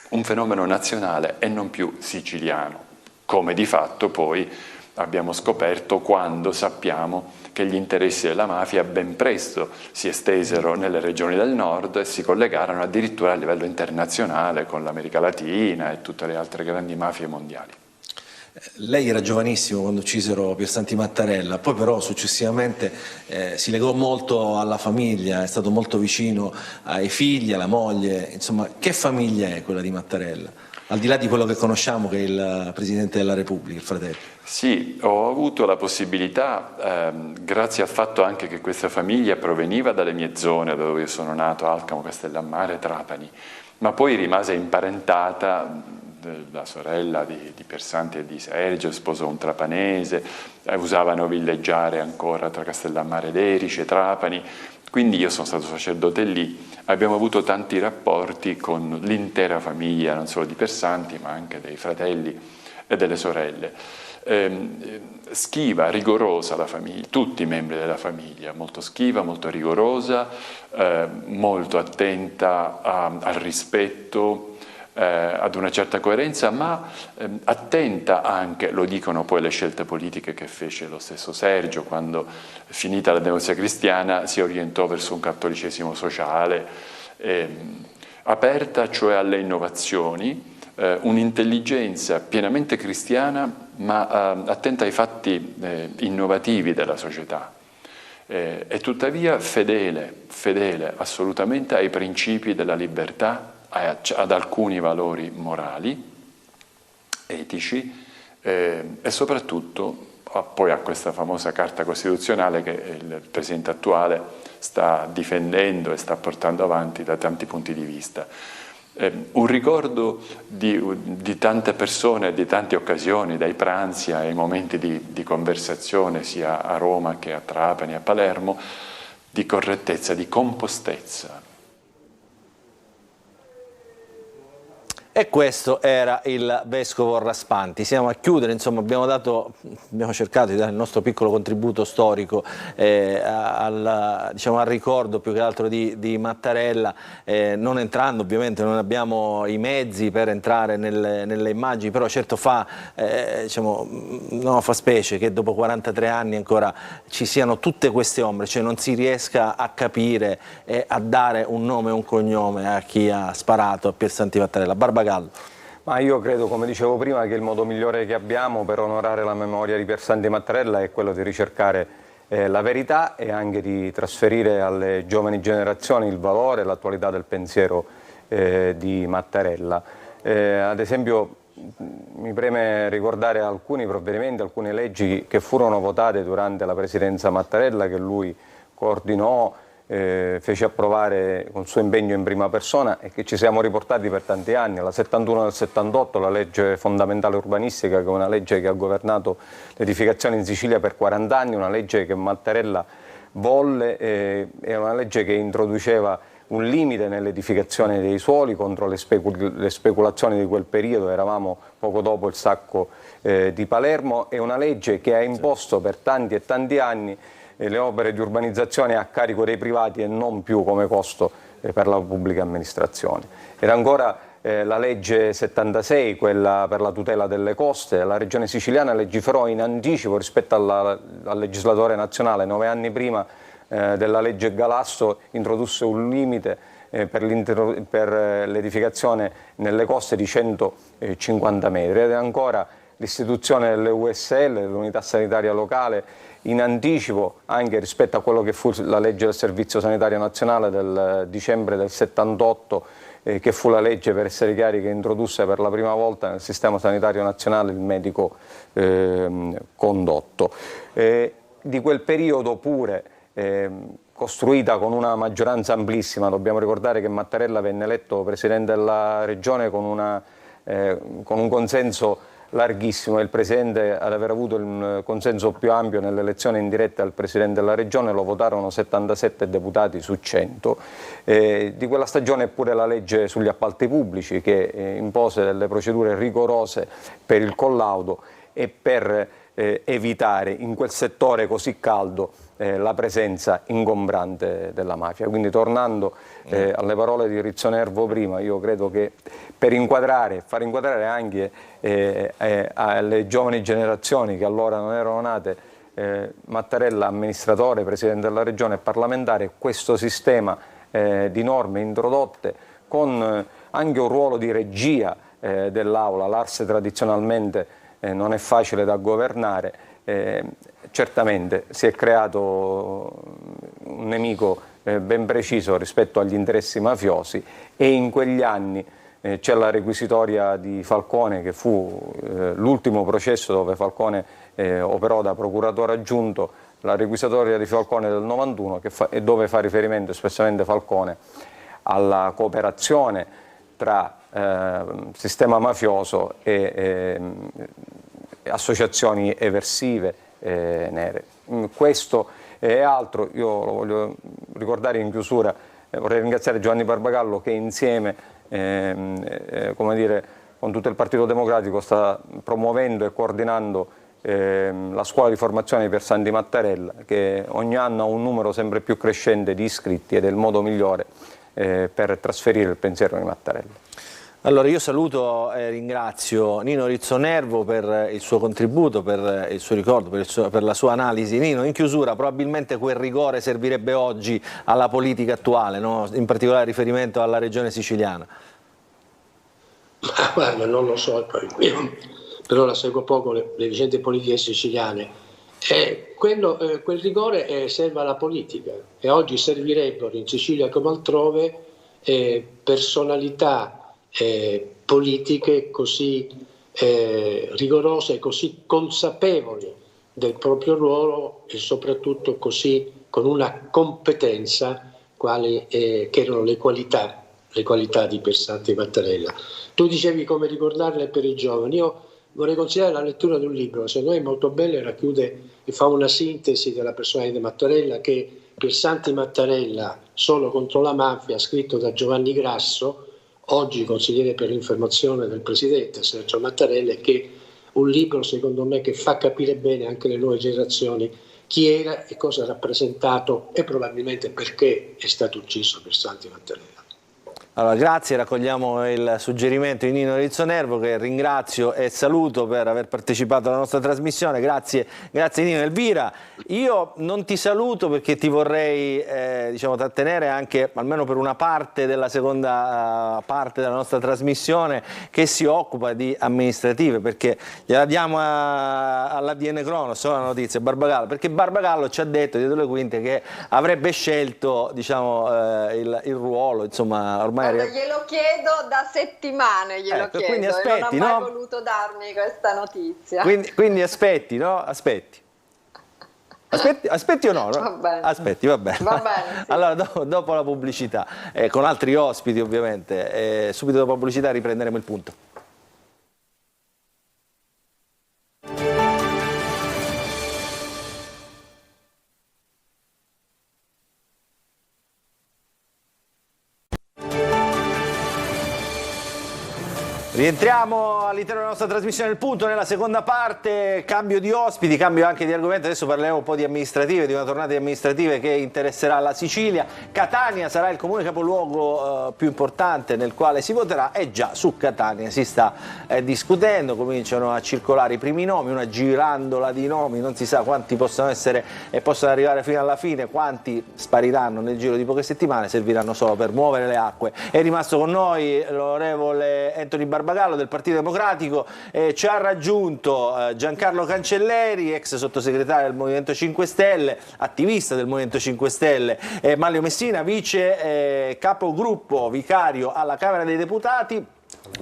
un fenomeno nazionale e non più siciliano, come di fatto poi abbiamo scoperto quando sappiamo che gli interessi della mafia ben presto si estesero nelle regioni del nord e si collegarono addirittura a livello internazionale con l'America Latina e tutte le altre grandi mafie mondiali. Lei era giovanissimo quando uccisero Piersanti Mattarella, poi però successivamente si legò molto alla famiglia, è stato molto vicino ai figli, alla moglie, insomma che famiglia è quella di Mattarella? Al di là di quello che conosciamo che è il Presidente della Repubblica, il fratello. Sì, ho avuto la possibilità, grazie al fatto anche che questa famiglia proveniva dalle mie zone, dove io sono nato, Alcamo, Castellammare, Trapani, ma poi rimase imparentata. La sorella di Piersanti e di Sergio sposò un trapanese, usavano villeggiare ancora tra Castellammare ed Erice, Trapani, quindi io sono stato sacerdote lì, abbiamo avuto tanti rapporti con l'intera famiglia, non solo di Piersanti ma anche dei fratelli e delle sorelle. Schiva, rigorosa la famiglia, tutti i membri della famiglia, molto schiva, molto rigorosa, molto attenta al rispetto, ad una certa coerenza, ma attenta anche, lo dicono poi le scelte politiche che fece lo stesso Sergio quando, finita la Democrazia Cristiana, si orientò verso un cattolicesimo sociale, aperta cioè alle innovazioni, un'intelligenza pienamente cristiana ma attenta ai fatti innovativi della società. E tuttavia fedele assolutamente ai principi della libertà, ad alcuni valori morali, etici e soprattutto poi a questa famosa Carta Costituzionale che il Presidente attuale sta difendendo e sta portando avanti da tanti punti di vista. Un ricordo di tante persone, di tante occasioni, dai pranzi ai momenti di conversazione sia a Roma che a Trapani, a Palermo, di correttezza, di compostezza. E questo era il Vescovo Raspanti. Siamo a chiudere, insomma abbiamo cercato di dare il nostro piccolo contributo storico al ricordo più che altro di Mattarella, non entrando ovviamente, non abbiamo i mezzi per entrare nelle immagini, però certo fa specie che dopo 43 anni ancora ci siano tutte queste ombre, cioè non si riesca a capire e a dare un nome e un cognome a chi ha sparato a Piersanti Mattarella. Barbagallo. Ma io credo, come dicevo prima, che il modo migliore che abbiamo per onorare la memoria di Piersanti Mattarella è quello di ricercare la verità e anche di trasferire alle giovani generazioni il valore e l'attualità del pensiero di Mattarella. Ad esempio mi preme ricordare alcuni provvedimenti, alcune leggi che furono votate durante la presidenza Mattarella, che lui coordinò, fece approvare con il suo impegno in prima persona e che ci siamo riportati per tanti anni. La 71 del 78, la legge fondamentale urbanistica, che è una legge che ha governato l'edificazione in Sicilia per 40 anni, una legge che Mattarella volle, è una legge che introduceva un limite nell'edificazione dei suoli contro le speculazioni di quel periodo. Eravamo poco dopo il sacco di Palermo, è una legge che ha imposto per tanti e tanti anni le opere di urbanizzazione a carico dei privati e non più come costo per la pubblica amministrazione. Era ancora la legge 76, quella per la tutela delle coste. La regione siciliana legiferò in anticipo rispetto al legislatore nazionale. 9 anni prima della legge Galasso introdusse un limite per l'edificazione nelle coste di 150 metri. Ed è ancora l'istituzione delle USL, dell'unità sanitaria locale, in anticipo anche rispetto a quello che fu la legge del Servizio Sanitario Nazionale del dicembre del 78, che fu la legge, per essere chiari, che introdusse per la prima volta nel sistema sanitario nazionale il medico condotto. Di quel periodo pure, costruita con una maggioranza amplissima, dobbiamo ricordare che Mattarella venne eletto Presidente della Regione con un consenso larghissimo, è il Presidente ad aver avuto il consenso più ampio nell'elezione indiretta del Presidente della Regione, lo votarono 77 deputati su 100. Di quella stagione è pure la legge sugli appalti pubblici che impose delle procedure rigorose per il collaudo e per evitare in quel settore così caldo la presenza ingombrante della mafia. Quindi tornando alle parole di Rizzo Nervo prima, io credo che per far inquadrare anche alle giovani generazioni che allora non erano nate, Mattarella amministratore, Presidente della Regione e parlamentare, questo sistema di norme introdotte con anche un ruolo di regia dell'Aula, l'Ars tradizionalmente non è facile da governare, certamente si è creato un nemico ben preciso rispetto agli interessi mafiosi e in quegli anni c'è la requisitoria di Falcone che fu l'ultimo processo dove Falcone operò da procuratore aggiunto, la requisitoria di Falcone del 91 dove fa riferimento espressamente Falcone alla cooperazione tra sistema mafioso e associazioni eversive nere. Questo e altro io lo voglio ricordare in chiusura, vorrei ringraziare Giovanni Barbagallo che insieme come dire, con tutto il Partito Democratico sta promuovendo e coordinando la scuola di formazione per Santi Mattarella, che ogni anno ha un numero sempre più crescente di iscritti ed è il modo migliore per trasferire il pensiero di Mattarella. Allora io saluto e ringrazio Nino Rizzo Nervo per il suo contributo, per il suo ricordo, per la sua analisi. Nino, in chiusura probabilmente quel rigore servirebbe oggi alla politica attuale, no? In particolare riferimento alla regione siciliana. Ma guarda, non lo so, io però la seguo poco le vicende politiche siciliane. Quel rigore serve alla politica e oggi servirebbero in Sicilia come altrove personalità politiche così rigorose, così consapevoli del proprio ruolo e soprattutto così con una competenza che erano le qualità di Piersanti Mattarella. Tu dicevi come ricordarle per i giovani, io vorrei consigliare la lettura di un libro, secondo me è molto bello e racchiude e fa una sintesi della personalità di Mattarella, che Piersanti Mattarella, solo contro la mafia, scritto da Giovanni Grasso, oggi consigliere per l'informazione del Presidente Sergio Mattarella, che è un libro secondo me che fa capire bene anche le nuove generazioni chi era e cosa ha rappresentato e probabilmente perché è stato ucciso Piersanti Mattarella. Allora, grazie, raccogliamo il suggerimento di Nino Rizzo Nervo, che ringrazio e saluto per aver partecipato alla nostra trasmissione. Grazie Nino. Elvira, io non ti saluto perché ti vorrei diciamo, trattenere anche almeno per una parte della seconda parte della nostra trasmissione che si occupa di amministrative, perché gliela diamo all'ADN Cronos, la notizia, Barbagallo, perché Barbagallo ci ha detto dietro le quinte che avrebbe scelto diciamo, il ruolo, insomma, ormai glielo chiedo da settimane, ecco, chiedo, quindi aspetti, e non ha mai no? voluto darmi questa notizia. Quindi aspetti, no? Aspetti o no? Va bene. Aspetti, va bene. Va bene, sì. Allora, dopo la pubblicità, con altri ospiti ovviamente, subito dopo la pubblicità riprenderemo il punto. Rientriamo all'interno della nostra trasmissione del punto nella seconda parte, cambio di ospiti, cambio anche di argomento, adesso parleremo un po' di amministrative, di una tornata di amministrative che interesserà la Sicilia. Catania sarà il comune capoluogo più importante nel quale si voterà e già su Catania si sta discutendo, cominciano a circolare i primi nomi, una girandola di nomi, non si sa quanti possono essere e possono arrivare fino alla fine, quanti spariranno nel giro di poche settimane, serviranno solo per muovere le acque. È rimasto con noi l'onorevole Anthony Barbagallo del Partito Democratico, ci ha raggiunto Giancarlo Cancelleri, ex sottosegretario del Movimento 5 Stelle, attivista del Movimento 5 Stelle, Manlio Messina, vice capogruppo vicario alla Camera dei Deputati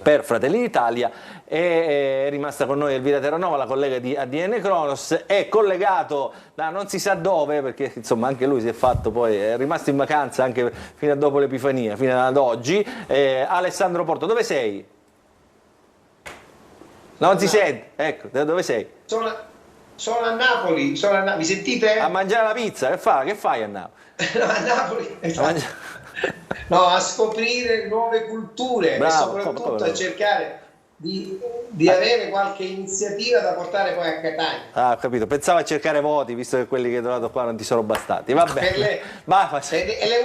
per Fratelli d'Italia, è rimasta con noi Elvira Terranova, la collega di ADN Cronos, è collegato da non si sa dove, perché insomma anche lui si è fatto poi, è rimasto in vacanza anche fino a dopo l'Epifania, fino ad oggi, Alessandro Porto. Dove sei? Non si sente, ecco, da dove sei? Sono a Napoli, mi sentite? A mangiare la pizza, che fai a Napoli? No, a Napoli, no, a scoprire nuove culture. Bravo, e soprattutto a cercare di avere qualche iniziativa da portare poi a Catania. Ah, ho capito, pensavo a cercare voti, visto che quelli che hai trovato qua non ti sono bastati. Va bene. E le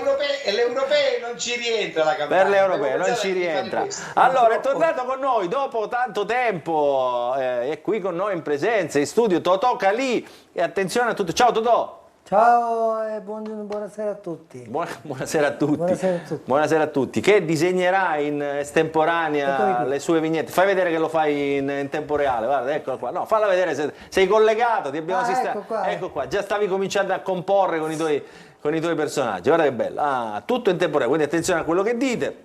europee non ci rientra la campagna. Per le europee non ci rientra. Allora, è tornato con noi dopo tanto tempo, è qui con noi in presenza, in studio, Totò Calì. E attenzione a tutti. Ciao Totò! Ciao e buonasera a tutti. Buonasera a tutti. Buonasera a tutti. Buonasera a tutti. Che disegnerà in estemporanea le sue vignette? Fai vedere che lo fai in tempo reale. Guarda, eccolo qua. No, falla vedere se sei collegato, ti abbiamo sistemato. Ecco qua. Già stavi cominciando a comporre con i tuoi personaggi. Guarda che bello. Ah, tutto in tempo reale, quindi attenzione a quello che dite.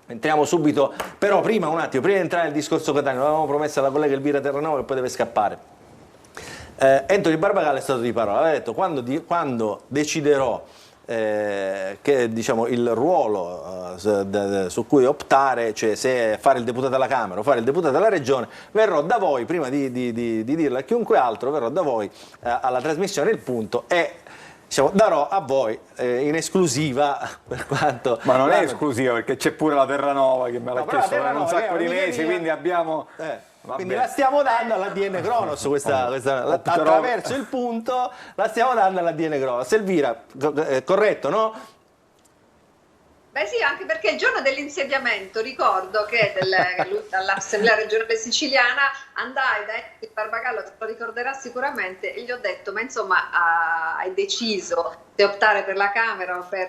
Entriamo subito, però prima un attimo, prima di entrare nel discorso Catania, l'avevamo promesso alla collega Elvira Terranova che poi deve scappare. Anthony Barbagallo è stato di parola, aveva detto quando deciderò che, diciamo, il ruolo su cui optare, cioè se fare il deputato alla Camera o fare il deputato alla Regione, verrò da voi, prima di dirlo a chiunque altro, verrò da voi alla trasmissione Il Punto e diciamo, darò a voi in esclusiva per quanto... Ma non è esclusiva perché c'è pure la Terranova che me l'ha chiesto da un sacco di mesi, quindi abbiamo... Quindi la stiamo dando all'ADN Cronos, attraverso Il Punto la stiamo dando all'ADN Cronos. Elvira, corretto, no? Beh sì, anche perché il giorno dell'insediamento ricordo che all'Assemblea regionale siciliana andai da Anthony Barbagallo, te lo ricorderà sicuramente, e gli ho detto, ma insomma hai deciso se optare per la Camera o per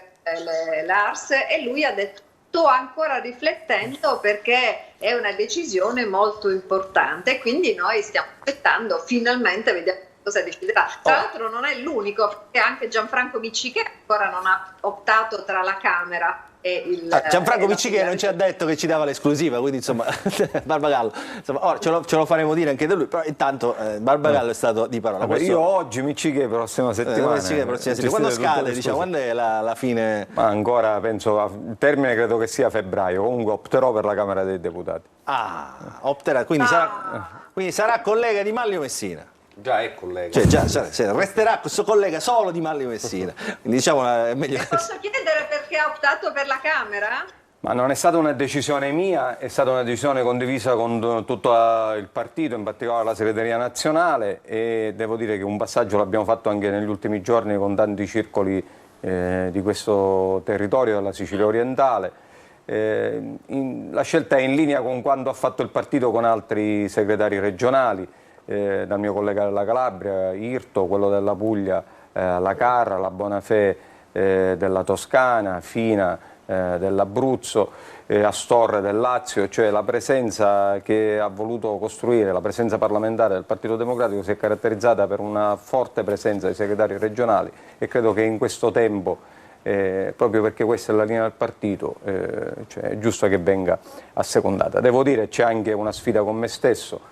l'ARS, e lui ha detto sto ancora riflettendo perché è una decisione molto importante e quindi noi stiamo aspettando, finalmente vediamo cosa deciderà. Tra l'altro non è l'unico, perché anche Gianfranco Miccichè ancora non ha optato tra la Camera e il... Gianfranco Miccichè non ci ha detto che ci dava l'esclusiva, quindi insomma Barbagallo, insomma, ora ce lo faremo dire anche da lui, però intanto Barbagallo è stato di parola. Vabbè, io oggi Miccichè prossima settimana. Quando scade, diciamo, quando è la fine? Ma ancora penso, il termine credo che sia febbraio, comunque opterò per la Camera dei Deputati. Opterà, quindi sarà collega di Manlio Messina. Già è collega. Cioè, resterà questo collega solo di Manlio Messina. Quindi diciamo è meglio. E posso chiedere perché ha optato per la Camera? Ma non è stata una decisione mia, è stata una decisione condivisa con tutto il partito, in particolare la segreteria nazionale, e devo dire che un passaggio l'abbiamo fatto anche negli ultimi giorni con tanti circoli di questo territorio della Sicilia orientale. La scelta è in linea con quanto ha fatto il partito con altri segretari regionali, dal mio collega della Calabria, Irto, quello della Puglia, la Carra, la Bonafè della Toscana, Fina dell'Abruzzo, Astorre del Lazio, cioè la presenza che ha voluto costruire, la presenza parlamentare del Partito Democratico si è caratterizzata per una forte presenza dei segretari regionali e credo che in questo tempo, proprio perché questa è la linea del partito, cioè è giusto che venga assecondata. Devo dire c'è anche una sfida con me stesso,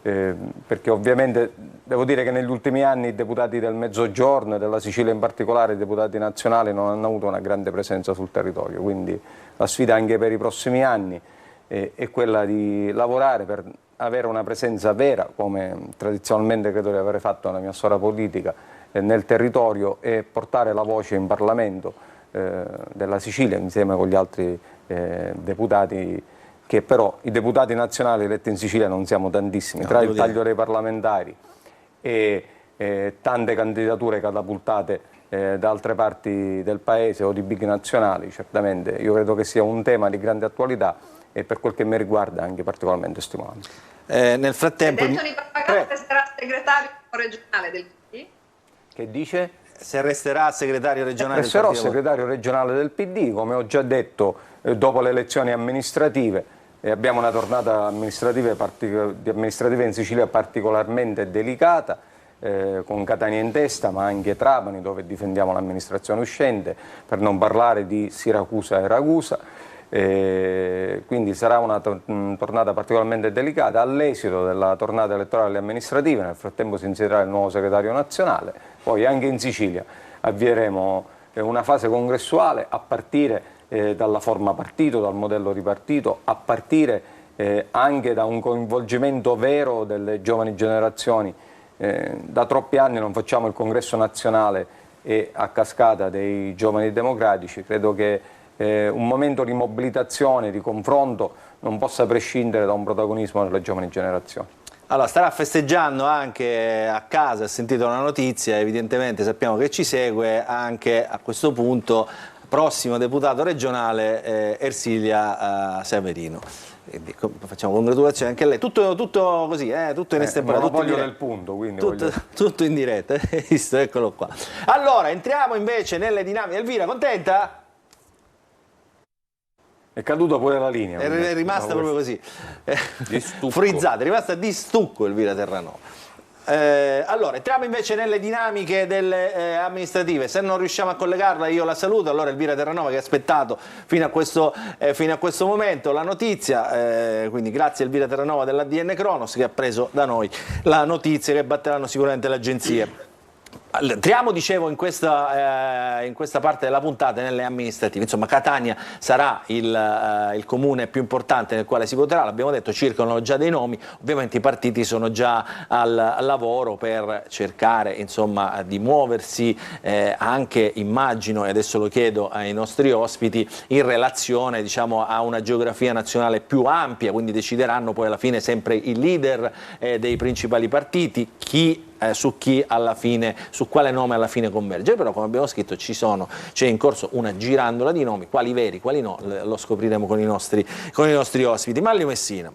perché ovviamente devo dire che negli ultimi anni i deputati del Mezzogiorno e della Sicilia in particolare, i deputati nazionali, non hanno avuto una grande presenza sul territorio, quindi la sfida anche per i prossimi anni è quella di lavorare per avere una presenza vera, come tradizionalmente credo di aver fatto nella mia storia politica, nel territorio, e portare la voce in Parlamento della Sicilia insieme con gli altri deputati, che però i deputati nazionali eletti in Sicilia non siamo tantissimi, tra il taglio dei parlamentari e tante candidature catapultate da altre parti del paese o di big nazionali. Certamente io credo che sia un tema di grande attualità e per quel che mi riguarda anche particolarmente stimolante. Nel frattempo... Anthony Barbagallo sarà segretario regionale del PD? Che dice? Se resterà segretario regionale resterò del Partito segretario regionale del PD, come ho già detto, dopo le elezioni amministrative. Abbiamo una tornata amministrativa in Sicilia particolarmente delicata, con Catania in testa, ma anche Trapani, dove difendiamo l'amministrazione uscente, per non parlare di Siracusa e Ragusa. Quindi sarà una tornata particolarmente delicata. All'esito della tornata elettorale amministrativa, nel frattempo si insedierà il nuovo segretario nazionale, poi anche in Sicilia avvieremo una fase congressuale a partire dalla forma partito, dal modello di partito, a partire anche da un coinvolgimento vero delle giovani generazioni. Da troppi anni non facciamo il congresso nazionale e a cascata dei giovani democratici. Credo che un momento di mobilitazione, di confronto non possa prescindere da un protagonismo delle giovani generazioni. Allora, starà festeggiando anche a casa, ha sentito una notizia, evidentemente sappiamo che ci segue anche a questo punto, prossimo deputato regionale Ersilia Saverino. Quindi, facciamo congratulazioni anche a lei, tutto così, tutto in estemporanea, monopolio del punto, quindi tutto in diretta, visto, eccolo qua. Allora, entriamo invece nelle dinamiche. Elvira, contenta? È caduta pure la linea. È rimasta proprio così, stucco. frizzata, è rimasta di stucco Elvira Terranova. Allora, entriamo invece nelle dinamiche delle amministrative. Se non riusciamo a collegarla io la saluto. Allora Elvira Terranova, che ha aspettato fino a questo momento la notizia, quindi grazie Elvira Terranova dell'ADN Cronos, che ha preso da noi la notizia che batteranno sicuramente le agenzie. Entriamo, dicevo, in questa parte della puntata nelle amministrative. Insomma, Catania sarà il comune più importante nel quale si voterà, l'abbiamo detto, circolano già dei nomi, ovviamente i partiti sono già al lavoro per cercare, insomma, di muoversi anche, immagino, e adesso lo chiedo ai nostri ospiti, in relazione, diciamo, a una geografia nazionale più ampia, quindi decideranno poi alla fine sempre i leader dei principali partiti, su quale nome alla fine converge. Però, come abbiamo scritto, c'è in corso una girandola di nomi, quali veri, quali no, lo scopriremo con i nostri ospiti. Manlio Messina.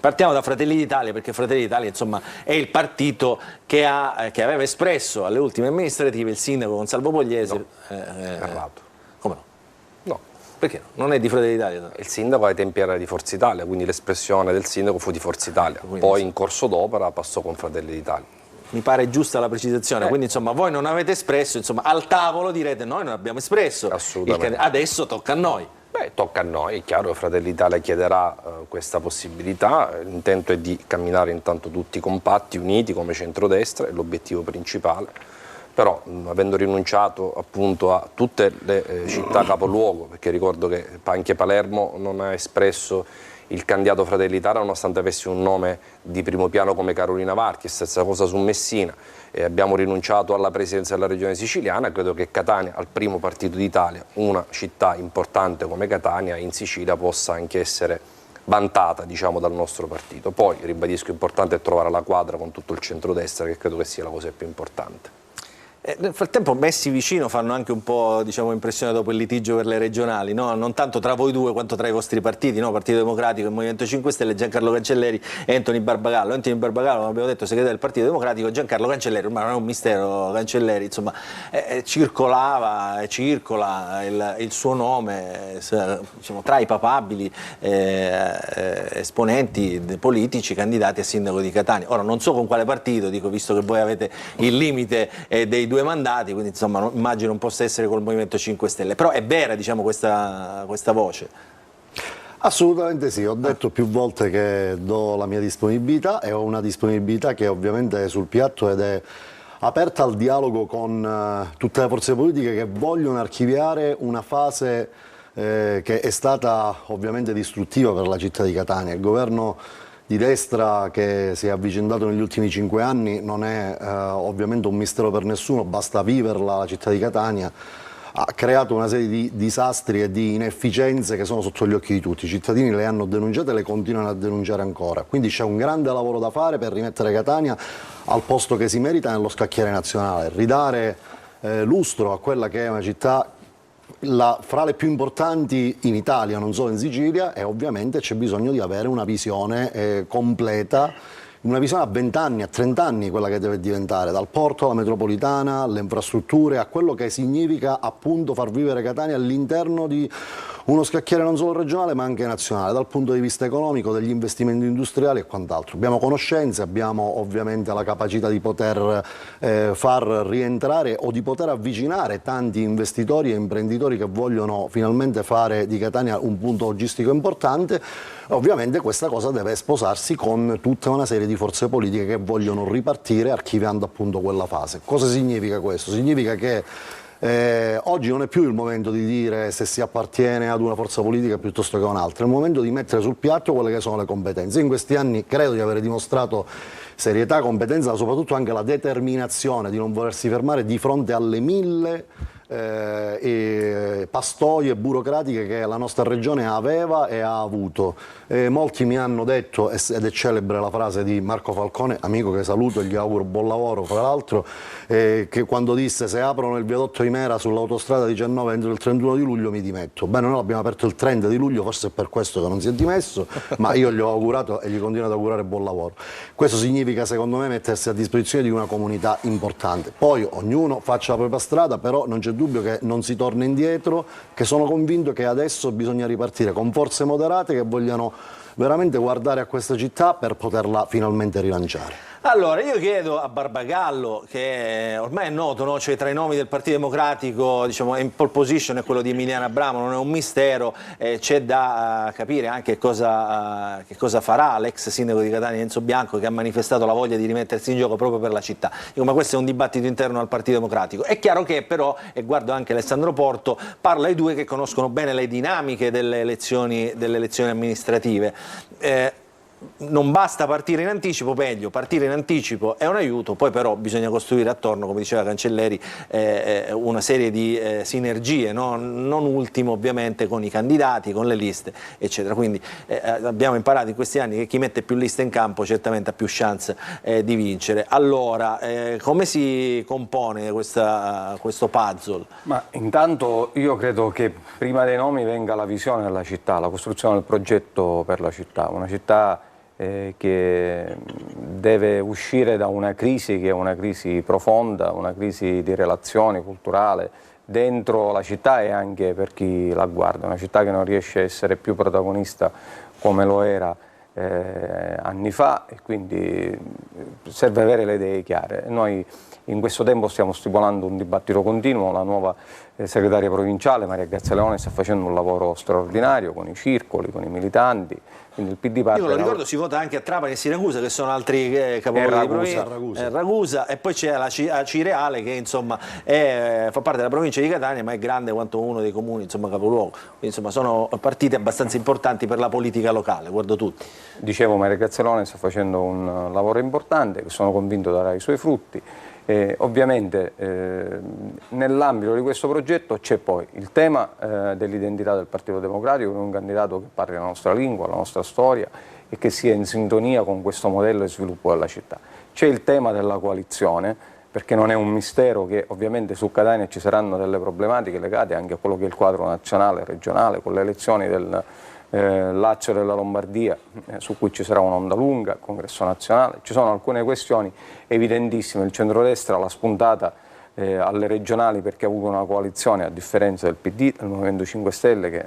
Partiamo da Fratelli d'Italia, perché Fratelli d'Italia, insomma, è il partito che aveva espresso alle ultime amministrative il sindaco Gonsalvo Pogliese. Errato. Come no? No. Perché no? Non è di Fratelli d'Italia? No? Il sindaco ai tempi era di Forza Italia, quindi l'espressione del sindaco fu di Forza Italia. Quindi, poi sì, in corso d'opera passò con Fratelli d'Italia. Mi pare giusta la precisazione, quindi insomma voi non avete espresso, insomma al tavolo direte noi non abbiamo espresso, Assolutamente. Adesso tocca a noi. Beh, tocca a noi, è chiaro che Fratelli d'Italia chiederà questa possibilità, l'intento è di camminare intanto tutti compatti, uniti come centrodestra, è l'obiettivo principale, però avendo rinunciato appunto a tutte le città capoluogo, perché ricordo che anche Palermo non ha espresso il candidato Fratelli d'Italia nonostante avesse un nome di primo piano come Carolina Varchi, stessa cosa su Messina, e abbiamo rinunciato alla presidenza della regione siciliana. Credo che Catania, al primo partito d'Italia, una città importante come Catania in Sicilia, possa anche essere vantata, diciamo, dal nostro partito. Poi, ribadisco, importante è trovare la quadra con tutto il centrodestra, che credo che sia la cosa più importante. Nel frattempo messi vicino fanno anche un po', diciamo, impressione dopo il litigio per le regionali, no? Non tanto tra voi due quanto tra i vostri partiti, no? Partito Democratico e Movimento 5 Stelle, Giancarlo Cancelleri e Anthony Barbagallo. Anthony Barbagallo, come abbiamo detto, segretario del Partito Democratico, Giancarlo Cancelleri, ormai non è un mistero, Cancelleri, insomma, circola il suo nome, diciamo, tra i papabili esponenti politici candidati a sindaco di Catania. Ora non so con quale partito, dico, visto che voi avete il limite dei 2 mandati, quindi insomma immagino non possa essere col Movimento 5 Stelle, però è vera, diciamo, questa voce? Assolutamente sì, ho detto più volte che do la mia disponibilità e ho una disponibilità che ovviamente è sul piatto ed è aperta al dialogo con tutte le forze politiche che vogliono archiviare una fase che è stata ovviamente distruttiva per la città di Catania. Il governo di destra che si è avvicendato negli ultimi 5 anni non è ovviamente un mistero per nessuno, basta viverla. La città di Catania ha creato una serie di disastri e di inefficienze che sono sotto gli occhi di tutti. I cittadini le hanno denunciate e le continuano a denunciare ancora, quindi c'è un grande lavoro da fare per rimettere Catania al posto che si merita nello scacchiere nazionale, ridare lustro a quella che è una città fra le più importanti in Italia, non solo in Sicilia, e ovviamente c'è bisogno di avere una visione completa, una visione a 20 anni, a 30 anni, quella che deve diventare, dal porto alla metropolitana, alle infrastrutture, a quello che significa appunto far vivere Catania all'interno di uno scacchiere non solo regionale ma anche nazionale, dal punto di vista economico, degli investimenti industriali e quant'altro. Abbiamo conoscenze, abbiamo ovviamente la capacità di poter far rientrare o di poter avvicinare tanti investitori e imprenditori che vogliono finalmente fare di Catania un punto logistico importante. Ovviamente questa cosa deve sposarsi con tutta una serie di forze politiche che vogliono ripartire archiviando appunto quella fase. Cosa significa questo? Significa che Oggi non è più il momento di dire se si appartiene ad una forza politica piuttosto che a un'altra, è il momento di mettere sul piatto quelle che sono le competenze. In questi anni credo di aver dimostrato serietà, competenza, ma soprattutto anche la determinazione di non volersi fermare di fronte alle 1000 pastoie burocratiche che la nostra regione aveva e ha avuto. Molti mi hanno detto, ed è celebre la frase di Marco Falcone, amico che saluto e gli auguro buon lavoro fra l'altro, che quando disse se aprono il viadotto Imera sull'autostrada 19 entro il 31 di luglio mi dimetto. Bene, noi l'abbiamo aperto il 30 di luglio, forse è per questo che non si è dimesso, ma io gli ho augurato e gli continuo ad augurare buon lavoro. Questo significa secondo me mettersi a disposizione di una comunità importante. Poi ognuno faccia la propria strada, però non c'è dubbio che non si torna indietro, che sono convinto che adesso bisogna ripartire con forze moderate che vogliano veramente guardare a questa città per poterla finalmente rilanciare. Allora, io chiedo a Barbagallo, che ormai è noto, no? Cioè, tra i nomi del Partito Democratico, diciamo, in pole position è quello di Emiliano Abramo, non è un mistero, c'è da capire anche che cosa farà l'ex sindaco di Catania Enzo Bianco, che ha manifestato la voglia di rimettersi in gioco proprio per la città. Dico, ma questo è un dibattito interno al Partito Democratico. È chiaro che però, e guardo anche Alessandro Porto, parla ai due che conoscono bene le dinamiche delle elezioni amministrative. Non basta partire in anticipo, meglio, partire in anticipo è un aiuto, poi però bisogna costruire attorno, come diceva Cancelleri, una serie di sinergie, no? Non ultimo ovviamente con i candidati, con le liste, eccetera. Quindi abbiamo imparato in questi anni che chi mette più liste in campo certamente ha più chance di vincere. Allora, come si compone questo puzzle? Ma intanto io credo che prima dei nomi venga la visione della città, la costruzione del progetto per la città, una città che deve uscire da una crisi che è una crisi profonda, una crisi di relazioni culturale dentro la città e anche per chi la guarda, una città che non riesce a essere più protagonista come lo era anni fa, e quindi serve avere le idee chiare. Noi in questo tempo stiamo stimolando un dibattito continuo, la nuova segretaria provinciale Maria Grazia Leone sta facendo un lavoro straordinario con i circoli, con i militanti, quindi il PD parte. Io lo ricordo, si vota anche a Trapani e Siracusa, che sono altri capoluoghi di provincia, Ragusa, e poi c'è la Cireale che insomma fa parte della provincia di Catania, ma è grande quanto uno dei comuni, insomma, capoluogo. Quindi insomma sono partite abbastanza importanti per la politica locale, guardo tutti. Dicevo, Maria Grazia Leone sta facendo un lavoro importante che sono convinto darà i suoi frutti. Ovviamente nell'ambito di questo progetto c'è poi il tema dell'identità del Partito Democratico, un candidato che parli la nostra lingua, la nostra storia e che sia in sintonia con questo modello di sviluppo della città. C'è il tema della coalizione, perché non è un mistero che ovviamente su Catania ci saranno delle problematiche legate anche a quello che è il quadro nazionale e regionale, con le elezioni del Lazio e della Lombardia, su cui ci sarà un'onda lunga, congresso nazionale. Ci sono alcune questioni evidentissime, il centrodestra l'ha spuntata alle regionali perché ha avuto una coalizione, a differenza del PD, del Movimento 5 Stelle, che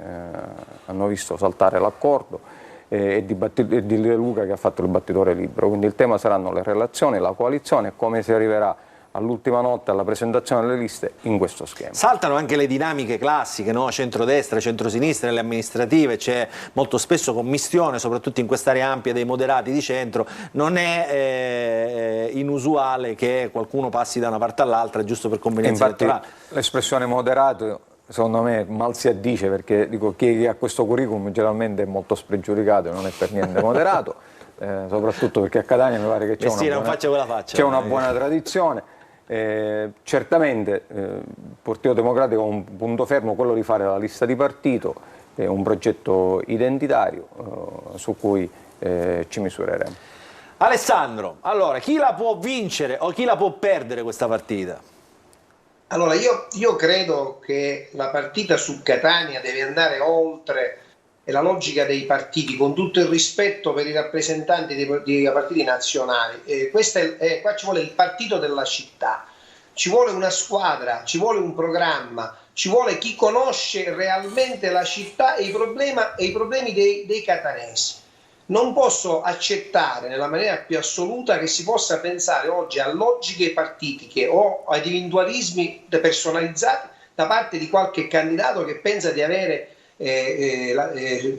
hanno visto saltare l'accordo, e di De Luca che ha fatto il battitore libero. Quindi il tema saranno le relazioni, la coalizione e come si arriverà all'ultima notte alla presentazione delle liste in questo schema. Saltano anche le dinamiche classiche, no? Centrodestra, centrosinistra, nelle amministrative c'è molto spesso commistione, soprattutto in quest'area ampia dei moderati di centro. Non è inusuale che qualcuno passi da una parte all'altra giusto per convenienza elettorale. L'espressione moderato secondo me mal si addice, perché dico, chi ha questo curriculum generalmente è molto spregiudicato e non è per niente moderato, soprattutto perché a Catania mi pare che c'è una buona tradizione. Certamente il Partito Democratico ha un punto fermo, quello di fare la lista di partito, un progetto identitario su cui ci misureremo. Alessandro, allora chi la può vincere o chi la può perdere questa partita? Allora io credo che la partita su Catania deve andare oltre la logica dei partiti, con tutto il rispetto per i rappresentanti dei partiti nazionali. Qua ci vuole il partito della città, ci vuole una squadra, ci vuole un programma, ci vuole chi conosce realmente la città e i problemi dei catanesi. Non posso accettare nella maniera più assoluta che si possa pensare oggi a logiche partitiche o ad individualismi personalizzati da parte di qualche candidato che pensa di avere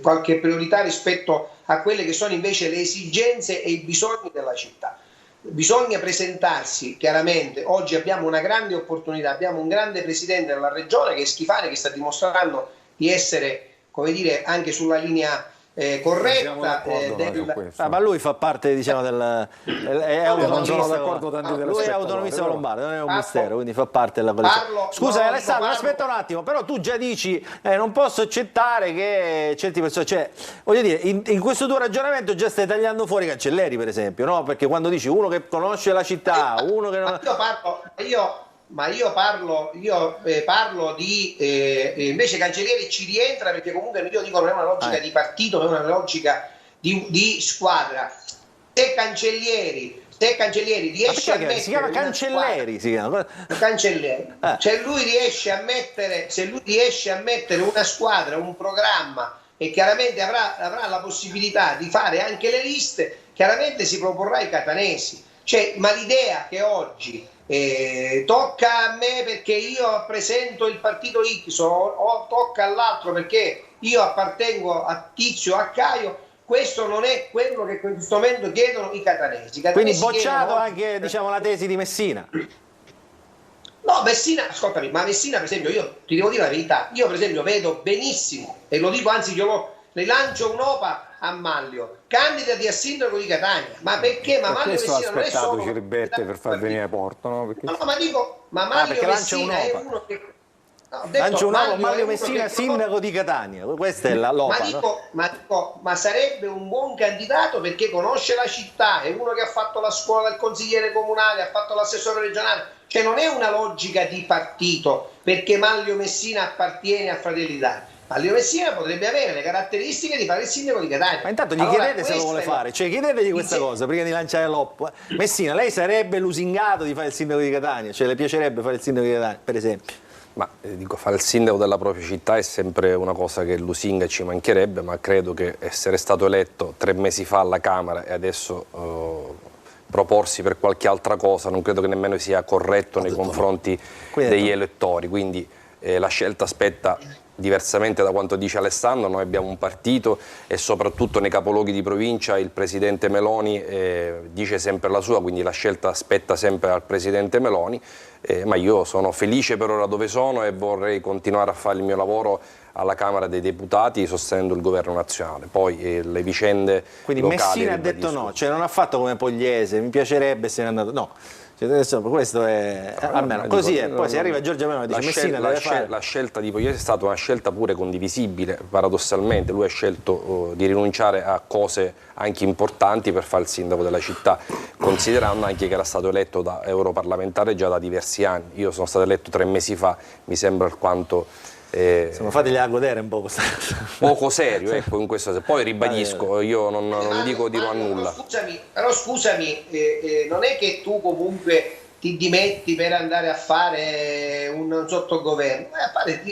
qualche priorità rispetto a quelle che sono invece le esigenze e i bisogni della città. bisogna presentarsi chiaramente. Oggi abbiamo una grande opportunità, abbiamo un grande presidente della regione che è Schifani, che sta dimostrando di essere, come dire, anche sulla linea corretta. Ma lui fa parte, diciamo, è autonomista, lui è autonomista lombardo, non è un mistero, quindi fa parte della coalizione. Scusa Alessandro, aspetta un attimo, però tu già dici non posso accettare che certi personaggi, cioè, voglio dire, in questo tuo ragionamento già stai tagliando fuori Cancelleri, per esempio, no? Perché quando dici uno che conosce la città, uno che non... Io parlo di invece Cancellieri ci rientra, perché comunque io dico non è una logica di partito, non è una logica di squadra. Se Cancellieri riesce a mettere, si chiama Cancelleri, cioè lui riesce a mettere, se lui riesce a mettere una squadra, un programma, e chiaramente avrà la possibilità di fare anche le liste, chiaramente si proporrà ai catanesi. Cioè, ma l'idea che oggi tocca a me perché io rappresento il partito X o tocca all'altro perché io appartengo a Tizio, a Caio, questo non è quello che in questo momento chiedono i catanesi. Quindi bocciato anche, diciamo, la tesi di Messina. No, Messina, ascoltami, ma Messina per esempio, io ti devo dire la verità, io per esempio vedo benissimo, e lo dico, anzi le lancio un'opa a Manlio, candidati a sindaco di Catania, ma perché? Ma Manlio Messina non è solo Ciriberte per far venire Porto, no? Perché... No, ma dico, ma Manlio Messina è uno che... Lancio un'opa, Manlio Messina sindaco di Catania, questa è la lopa. Ma sarebbe un buon candidato perché conosce la città, è uno che ha fatto la scuola del consigliere comunale, ha fatto l'assessore regionale, cioè non è una logica di partito perché Manlio Messina appartiene a Fratelli d'Italia. Manlio Messina potrebbe avere le caratteristiche di fare il sindaco di Catania. Ma intanto gli chiedete se lo vuole fare, cioè chiedetegi questa cosa prima di lanciare l'oppo. Messina, lei sarebbe lusingato di fare il sindaco di Catania? Cioè le piacerebbe fare il sindaco di Catania, per esempio? Ma dico, fare il sindaco della propria città è sempre una cosa che lusinga, ci mancherebbe, ma credo che essere stato eletto 3 mesi fa alla Camera e adesso proporsi per qualche altra cosa non credo che nemmeno sia corretto nei confronti degli elettori, quindi la scelta spetta, diversamente da quanto dice Alessandro, noi abbiamo un partito e soprattutto nei capoluoghi di provincia il presidente Meloni dice sempre la sua, quindi la scelta spetta sempre al presidente Meloni, ma io sono felice per ora dove sono e vorrei continuare a fare il mio lavoro alla Camera dei Deputati sostenendo il governo nazionale. Poi le vicende quindi locali, Messina ha detto no, cioè non ha fatto come Pogliese, mi piacerebbe se n'è andato, no. Cioè, questo è almeno così è. Poi se arriva Giorgia Meloni e dice Messina deve fare. La scelta di Pogliese è stata una scelta pure condivisibile, paradossalmente lui ha scelto di rinunciare a cose anche importanti per fare il sindaco della città, considerando anche che era stato eletto da europarlamentare già da diversi anni. Io sono stato eletto 3 mesi fa, mi sembra alquanto insomma, fategliela godere un po' questa poco serio, ecco, in questo senso. Poi ribadisco, io non dico di no a nulla. Però scusami, non è che tu comunque ti dimetti per andare a fare un sottogoverno,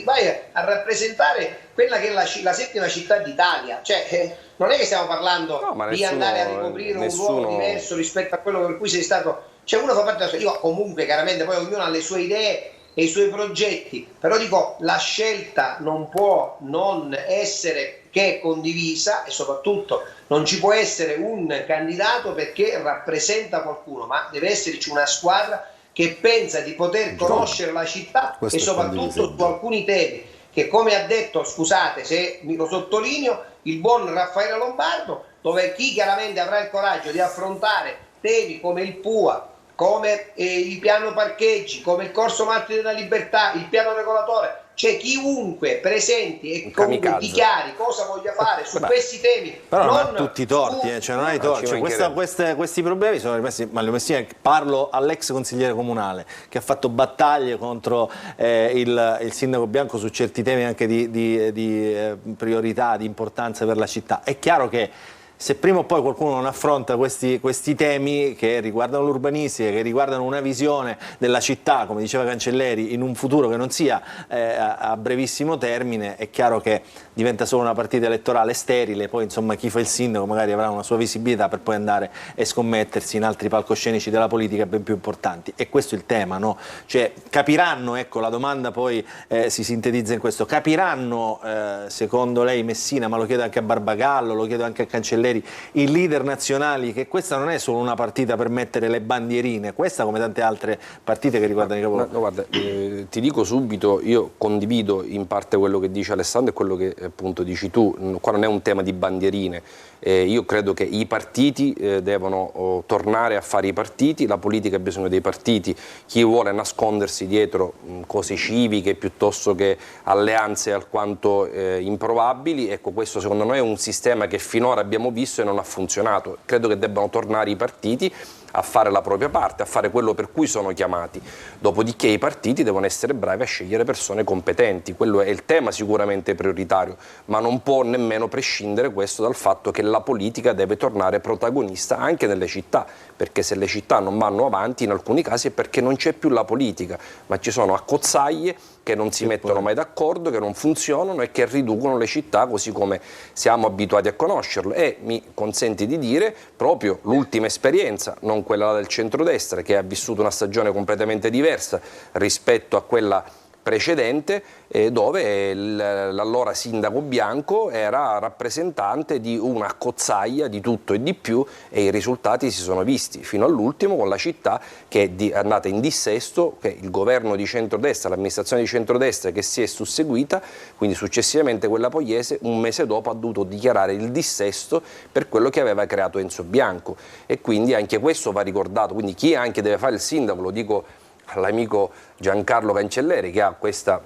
vai a rappresentare quella che è la 7ª città d'Italia, cioè non è che stiamo parlando di andare a ricoprire un ruolo diverso rispetto a quello per cui sei stato, cioè uno fa parte io comunque chiaramente poi ognuno ha le sue idee e i suoi progetti, però dico la scelta non può non essere che condivisa e soprattutto non ci può essere un candidato perché rappresenta qualcuno, ma deve esserci una squadra che pensa di poter conoscere la città e soprattutto su alcuni temi che, come ha detto, scusate se lo sottolineo, il buon Raffaele Lombardo, dove chi chiaramente avrà il coraggio di affrontare temi come il PUA, come il piano parcheggi, come il corso Martiri della Libertà, il piano regolatore, cioè chiunque presenti e comunque dichiari cosa voglia fare su questi temi. Però non ha tutti i torti, cioè non hai torti. Cioè, questi problemi sono rimasti. Manlio Messina, parlo all'ex consigliere comunale che ha fatto battaglie contro il sindaco Bianco su certi temi anche di priorità, di importanza per la città. È chiaro che se prima o poi qualcuno non affronta questi temi che riguardano l'urbanistica, che riguardano una visione della città, come diceva Cancelleri, in un futuro che non sia a brevissimo termine, è chiaro che diventa solo una partita elettorale sterile, poi insomma chi fa il sindaco magari avrà una sua visibilità per poi andare e scommettersi in altri palcoscenici della politica ben più importanti. E questo è il tema, no? Cioè capiranno, ecco la domanda poi si sintetizza in questo, capiranno secondo lei Messina, ma lo chiedo anche a Barbagallo, lo chiedo anche a Cancelleri, ieri i leader nazionali, che questa non è solo una partita per mettere le bandierine, questa come tante altre partite che riguardano i capoluoghi. No, guarda, ti dico subito, io condivido in parte quello che dice Alessandro e quello che appunto dici tu. Qua non è un tema di bandierine, io credo che i partiti devono tornare a fare i partiti, la politica ha bisogno dei partiti, chi vuole nascondersi dietro cose civiche piuttosto che alleanze alquanto improbabili, ecco, questo secondo noi è un sistema che finora abbiamo visto e non ha funzionato. Credo che debbano tornare i partiti a fare la propria parte, a fare quello per cui sono chiamati. Dopodiché i partiti devono essere bravi a scegliere persone competenti, quello è il tema sicuramente prioritario, ma non può nemmeno prescindere questo dal fatto che la politica deve tornare protagonista anche nelle città, perché se le città non vanno avanti in alcuni casi è perché non c'è più la politica, ma ci sono accozzaglie che non si mettono mai d'accordo, che non funzionano e che riducono le città così come siamo abituati a conoscerle. E mi consenti di dire proprio l'ultima esperienza, non quella del centrodestra, che ha vissuto una stagione completamente diversa rispetto a quella precedente, dove l'allora sindaco Bianco era rappresentante di una accozzaglia di tutto e di più, e i risultati si sono visti fino all'ultimo con la città che è andata in dissesto, che il governo di centrodestra, l'amministrazione di centrodestra che si è susseguita, quindi successivamente quella Pogliese, un mese dopo ha dovuto dichiarare il dissesto per quello che aveva creato Enzo Bianco, e quindi anche questo va ricordato. Quindi chi anche deve fare il sindaco, lo dico all'amico Giancarlo Cancelleri che ha questa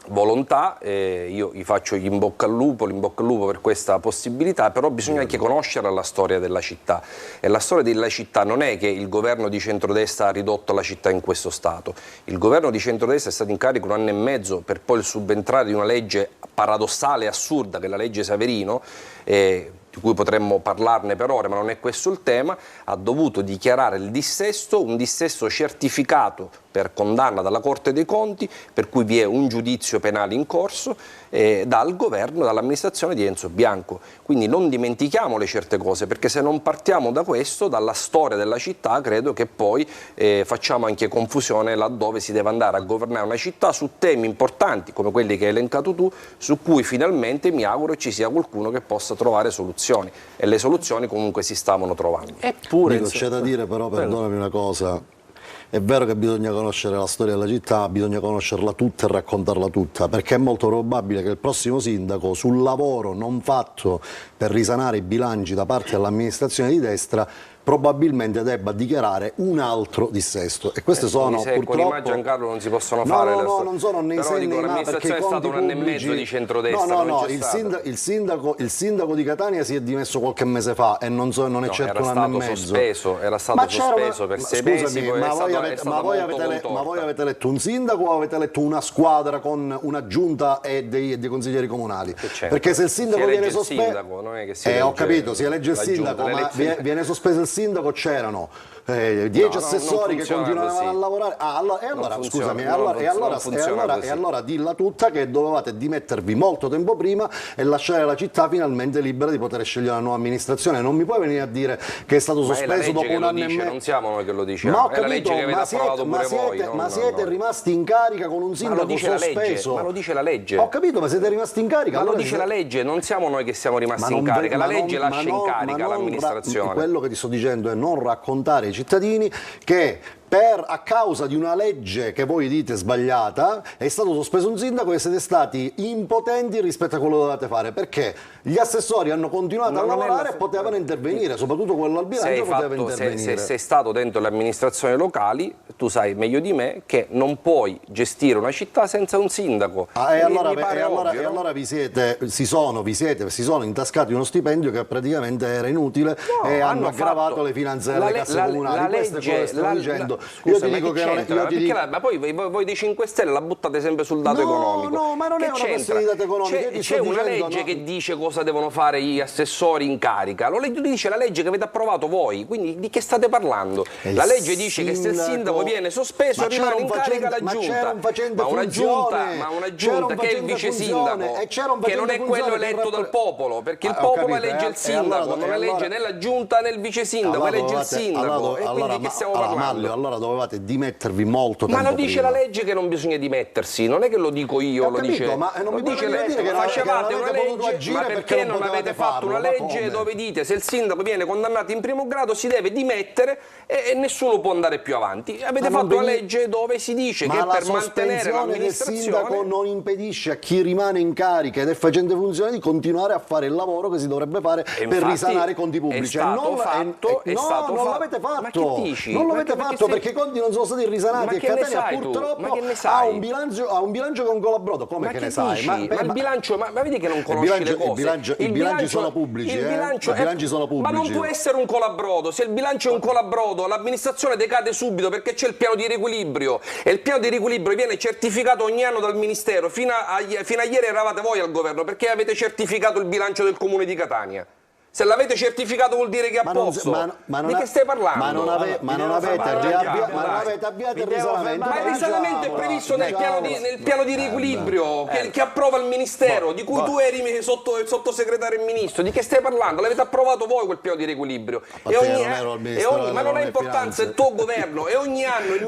volontà, io gli faccio l'in bocca al lupo per questa possibilità, però bisogna anche conoscere la storia della città, e la storia della città non è che il governo di centrodestra ha ridotto la città in questo stato. Il governo di centrodestra è stato in carica 1 anno e mezzo per poi il subentrare di una legge paradossale e assurda che è la legge Saverino, di cui potremmo parlarne per ore, ma non è questo il tema. Ha dovuto dichiarare il dissesto, un dissesto certificato per condanna dalla Corte dei Conti, per cui vi è un giudizio penale in corso dal governo, dall'amministrazione di Enzo Bianco. Quindi non dimentichiamole certe cose, perché se non partiamo da questo, dalla storia della città, credo che poi facciamo anche confusione laddove si deve andare a governare una città su temi importanti come quelli che hai elencato tu, su cui finalmente mi auguro ci sia qualcuno che possa trovare soluzioni, e le soluzioni comunque si stavano trovando. Eppure c'è da dire però, perdonami una cosa, è vero che bisogna conoscere la storia della città, bisogna conoscerla tutta e raccontarla tutta, perché è molto probabile che il prossimo sindaco, sul lavoro non fatto per risanare i bilanci da parte dell'amministrazione di destra, probabilmente debba dichiarare un altro dissesto, e queste sono purtroppo... Con i ma Giancarlo non si possono fare. No, non sono né però sei né ma, perché è stato 1 anno e mezzo di centrodestra. No, il sindaco di Catania si è dimesso qualche mese fa e non è certo 1 anno e mezzo. Era stato sospeso per 6 mesi. Ma voi avete letto un sindaco o avete letto una squadra con una giunta e dei consiglieri comunali? Perché se il sindaco viene sospeso, ho capito, si elegge il sindaco, ma viene sospeso il sindaco, c'erano 10 assessori che continuavano a lavorare. E allora dilla tutta che dovevate dimettervi molto tempo prima e lasciare la città finalmente libera di poter scegliere una nuova amministrazione. Non mi puoi venire a dire che è stato sospeso dopo 1 anno e mezzo. Non siamo noi che lo diciamo, ma ho è la legge capito, che avete approvato pure voi. Ma siete rimasti in carica con un sindaco sospeso. Ma lo dice la legge. Ho capito, ma siete rimasti in carica. Ma lo dice la legge, non siamo noi che siamo rimasti in carica, la legge lascia in carica l'amministrazione. Quello che ti sto dicendo è non raccontare ai cittadini che a causa di una legge che voi dite sbagliata è stato sospeso un sindaco e siete stati impotenti rispetto a quello che dovevate fare, perché gli assessori hanno continuato a lavorare e potevano intervenire, soprattutto quello al bilancio poteva intervenire. Se sei stato dentro le amministrazioni locali, tu sai meglio di me che non puoi gestire una città senza un sindaco. E allora si sono intascati uno stipendio che praticamente era inutile, e hanno aggravato le finanze delle casse comunali. Queste cose stiamo dicendo. Scusa, ma poi voi dei 5 Stelle la buttate sempre sul dato economico. No, ma non è una questione di dato economico. C'è una legge che dice cosa devono fare gli assessori in carica. Lo dice la legge che avete approvato voi, quindi di che state parlando? La legge dice che se il sindaco viene sospeso rimane in carica la giunta. Ma una giunta che è il vice sindaco, che non è quello eletto dal popolo, perché il popolo elegge il sindaco, non elegge né la giunta né il vice sindaco, elegge il sindaco. E quindi di che stiamo parlando? allora dovevate dimettervi molto tempo Ma lo dice prima. la legge che non bisogna dimettersi, non è che lo dico io, Ho lo capito, dice, ma non lo mi dice potete legge, dire che non facevate una avete potuto legge, agire ma perché perché non non avete potevate fatto una farlo, ma legge come? dove dite se il sindaco viene condannato in primo grado si deve dimettere e nessuno può andare più avanti. Avete Ma non fatto una veni- legge dove si dice Ma che la per mantenere sospensione del l'amministrazione... sindaco non impedisce a chi rimane in carica ed è facente funzione di continuare a fare il lavoro che si dovrebbe fare per infatti risanare i conti pubblici. è stato fatto, non l'avete fatto. Ma che dici? Non Ma l'avete perché fatto sei- perché i conti non sono stati risanati Ma e che ne Catania sai tu? purtroppo Ma che ne ha sai? un bilancio con colabrodo. Come che ne sai? Dici? Ma il bilancio, ma vedi che non conosci le cose. I bilanci sono pubblici, il bilancio I bilanci sono pubblici. Ma non può essere un colabrodo. Se il bilancio è un colabrodo, l'amministrazione decade subito perché c'è il piano di riequilibrio e il piano di riequilibrio viene certificato ogni anno dal Ministero. Fino a ieri eravate voi al governo perché avete certificato il bilancio del Comune di Catania. Se l'avete certificato vuol dire che è a posto. Di che stai parlando? Ma non avete avviato il risanamento. Ma il risanamento è previsto nel piano di riequilibrio che approva il Ministero, di cui tu eri sottosegretario e ministro. Di che stai parlando? L'avete approvato voi quel piano di riequilibrio. Ma non ha importanza, è il tuo governo. E ogni anno il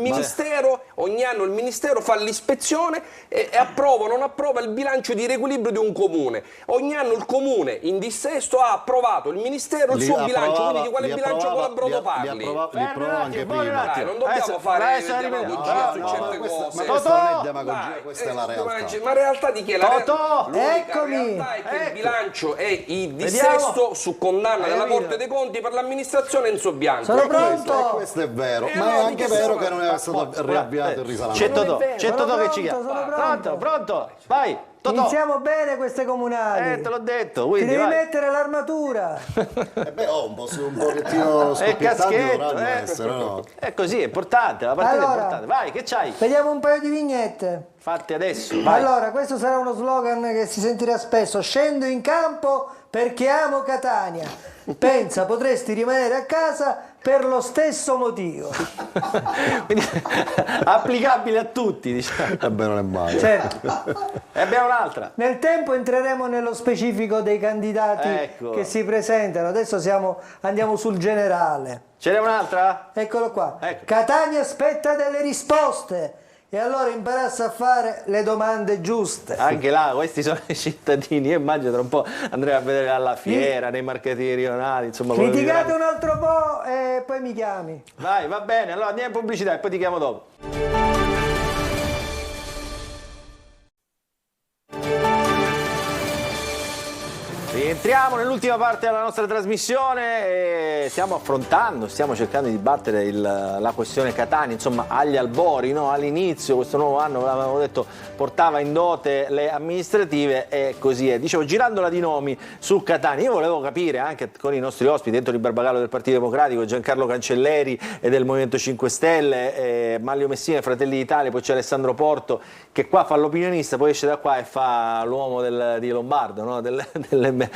Ministero fa l'ispezione e approva o non approva il bilancio di riequilibrio di un comune. Ogni anno il comune in dissesto ha approvato il Ministero il suo bilancio, quindi di quale bilancio colabrodo parli? Li approvava anche prima. Dai, non dobbiamo fare demagogia su certe cose. Ma questa non è demagogia, questa è la realtà. Ma realtà di chi è la realtà? Eccomi. L'unica realtà è che il bilancio è il dissesto su condanna della Corte dei Conti per l'amministrazione in bianco. Sono pronto. Questo è vero, ma è anche vero che non è stato riavviato il risanamento. C'è Totò che ci chiama. Pronto, vai. Totò. Iniziamo bene queste comunali. Te l'ho detto, Ti quindi devi vai. mettere l'armatura. Un pochettino È scoppiettanti caschetto, dovranno essere, no? È così, è importante, la partita è Allora. importante. Vai, che c'hai? Vediamo un paio di vignette. Fatti adesso, vai. Allora, questo sarà uno slogan che si sentirà spesso. Scendo in campo perché amo Catania. Pensa, potresti rimanere a casa per lo stesso motivo. Quindi, applicabile a tutti, diciamo. Non è male. Certo. E abbiamo un'altra. Nel tempo entreremo nello specifico dei candidati Ecco. che si presentano. Adesso andiamo sul generale. Ce n'è un'altra? Eccolo qua. Ecco. Catania aspetta delle risposte. E allora imparasse a fare le domande giuste. Anche là, questi sono i cittadini. Io immagino tra un po' andremo a vedere alla fiera, nei mercatini rionali, insomma. quello che Litigate diranno. un altro po' e poi mi chiami. Vai, va bene, allora andiamo in pubblicità e poi ti chiamo dopo. Rientriamo nell'ultima parte della nostra trasmissione e stiamo cercando di dibattere la questione Catania, insomma agli albori, no? All'inizio questo nuovo anno, l'avevamo detto, portava in dote le amministrative e così è. Dicevo, girandola di nomi su Catania, io volevo capire anche con i nostri ospiti, Ettore Barbagallo del Partito Democratico, Giancarlo Cancelleri e del Movimento 5 Stelle, Manlio Messina, Fratelli d'Italia, poi c'è Alessandro Porto che qua fa l'opinionista, poi esce da qua e fa l'uomo di Lombardo, no? dell'MPA.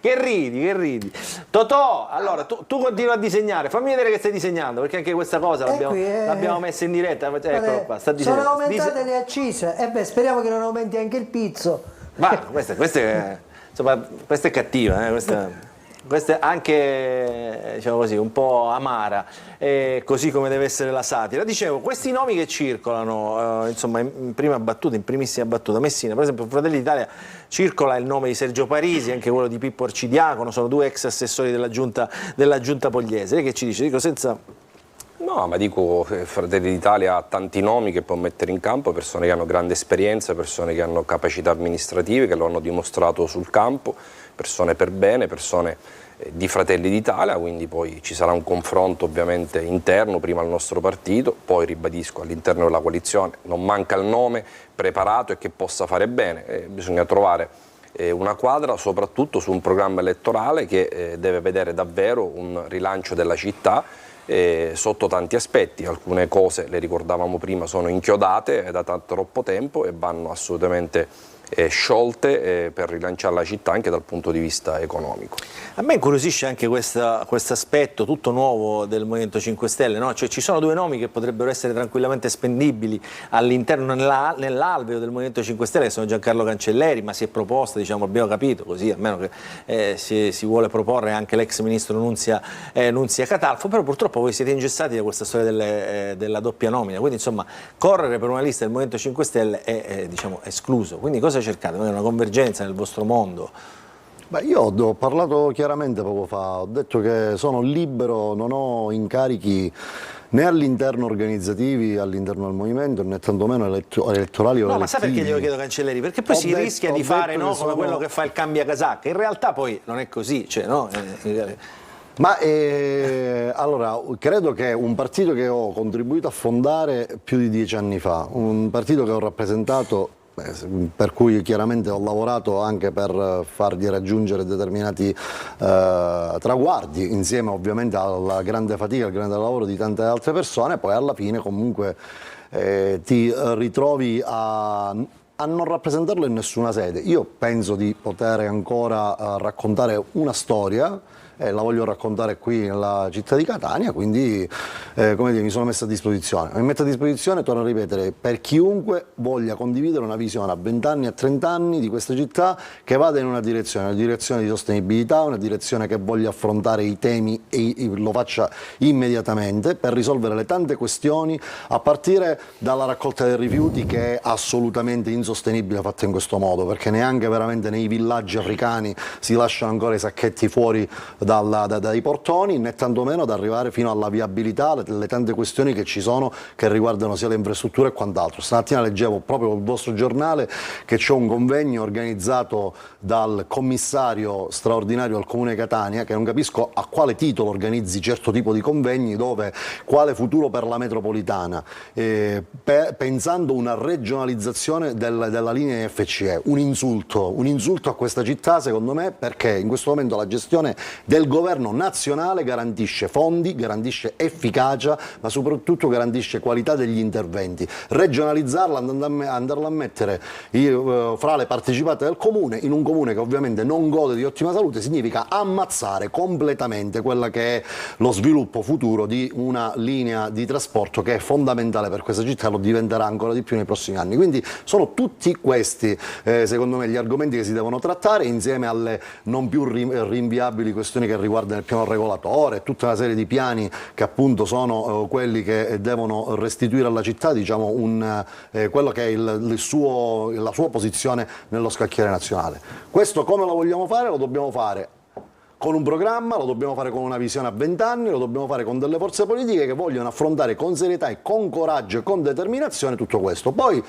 Che ridi. Totò, allora tu continui a disegnare, fammi vedere che stai disegnando, perché anche questa cosa l'abbiamo messa in diretta. Eccolo qua, sta disegnando. Sono aumentate le accise, speriamo che non aumenti anche il pizzo. Ma questa è cattiva, questa è anche, diciamo così, un po' amara, così come deve essere la satira. Dicevo, questi nomi che circolano, insomma, in primissima battuta, Messina, per esempio, Fratelli d'Italia circola il nome di Sergio Parisi, anche quello di Pippo Arcidiacono, sono due ex assessori della giunta Pogliese. Lei che ci dice? Dico senza... No, ma dico, Fratelli d'Italia ha tanti nomi che può mettere in campo, persone che hanno grande esperienza, persone che hanno capacità amministrative, che lo hanno dimostrato sul campo, persone per bene, persone di Fratelli d'Italia, quindi poi ci sarà un confronto ovviamente interno, prima al nostro partito, poi ribadisco all'interno della coalizione, non manca il nome preparato e che possa fare bene, bisogna trovare una quadra soprattutto su un programma elettorale che deve vedere davvero un rilancio della città sotto tanti aspetti. Alcune cose, le ricordavamo prima, sono inchiodate da troppo tempo e vanno assolutamente sciolte per rilanciare la città anche dal punto di vista economico. A me incuriosisce anche questo aspetto tutto nuovo del Movimento 5 Stelle, no? Cioè, ci sono due nomi che potrebbero essere tranquillamente spendibili all'interno nell'alveo del Movimento 5 Stelle, che sono Giancarlo Cancelleri, ma si è proposta, diciamo, abbiamo capito così, almeno che si vuole proporre anche l'ex ministro Nunzia Catalfo, però purtroppo voi siete ingessati da questa storia della doppia nomina, quindi insomma correre per una lista del Movimento 5 Stelle è diciamo, escluso. Quindi cosa cercate? Una convergenza nel vostro mondo? Beh, io ho parlato chiaramente poco fa, ho detto che sono libero, non ho incarichi né all'interno organizzativi, all'interno del movimento, né tantomeno elettorali o no, elettivi. ma sai perché glielo chiedo Cancelleri? Perché poi si rischia di fare come quello che fa il cambiacasacca, in realtà poi non è così, cioè, no? Ma allora, credo che un partito che ho contribuito a fondare più di 10 anni fa, un partito che ho rappresentato, per cui chiaramente ho lavorato anche per fargli raggiungere determinati traguardi, insieme ovviamente alla grande fatica, al grande lavoro di tante altre persone, poi alla fine comunque ti ritrovi a non rappresentarlo in nessuna sede. Io penso di poter ancora raccontare una storia, la voglio raccontare qui nella città di Catania, quindi come dire, mi sono messo a disposizione. Mi metto a disposizione, torno a ripetere, per chiunque voglia condividere una visione a 20 anni, a 30 anni di questa città che vada in una direzione di sostenibilità, una direzione che voglia affrontare i temi e lo faccia immediatamente per risolvere le tante questioni, a partire dalla raccolta dei rifiuti, che è assolutamente insostenibile fatta in questo modo, perché neanche veramente nei villaggi africani si lasciano ancora i sacchetti fuori dai portoni, né tantomeno ad arrivare fino alla viabilità, le tante questioni che ci sono che riguardano sia le infrastrutture e quant'altro. Stamattina leggevo proprio sul vostro giornale che c'è un convegno organizzato dal commissario straordinario al Comune di Catania, che non capisco a quale titolo organizzi certo tipo di convegni, dove quale futuro per la metropolitana, pensando una regionalizzazione della linea FCE, un insulto a questa città secondo me, perché in questo momento la gestione del governo nazionale garantisce fondi, garantisce efficacia, ma soprattutto garantisce qualità degli interventi. Regionalizzarla, andarla a mettere fra le partecipate del comune, in un comune che ovviamente non gode di ottima salute, significa ammazzare completamente quella che è lo sviluppo futuro di una linea di trasporto che è fondamentale per questa città e lo diventerà ancora di più nei prossimi anni. Quindi sono tutti questi, secondo me, gli argomenti che si devono trattare, insieme alle non più rinviabili questioni che riguardano il piano regolatore, tutta una serie di piani che appunto sono quelli che devono restituire alla città, diciamo, quello che è la sua posizione nello scacchiere nazionale. Questo come lo vogliamo fare? Lo dobbiamo fare con un programma, lo dobbiamo fare con una visione a 20 anni, lo dobbiamo fare con delle forze politiche che vogliono affrontare con serietà e con coraggio e con determinazione tutto questo. Poi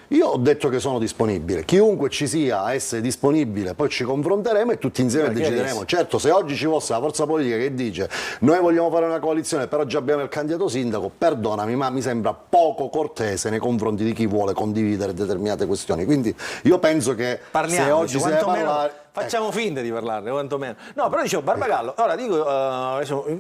io ho detto che sono disponibile, chiunque ci sia a essere disponibile, poi ci confronteremo e tutti insieme decideremo. Certo, se oggi ci fosse la forza politica che dice noi vogliamo fare una coalizione però già abbiamo il candidato sindaco, perdonami, ma mi sembra poco cortese nei confronti di chi vuole condividere determinate questioni. Quindi io penso che se oggi si deve parlare... Facciamo finta di parlarne, quantomeno. No, però dicevo, Barbagallo, ora dico,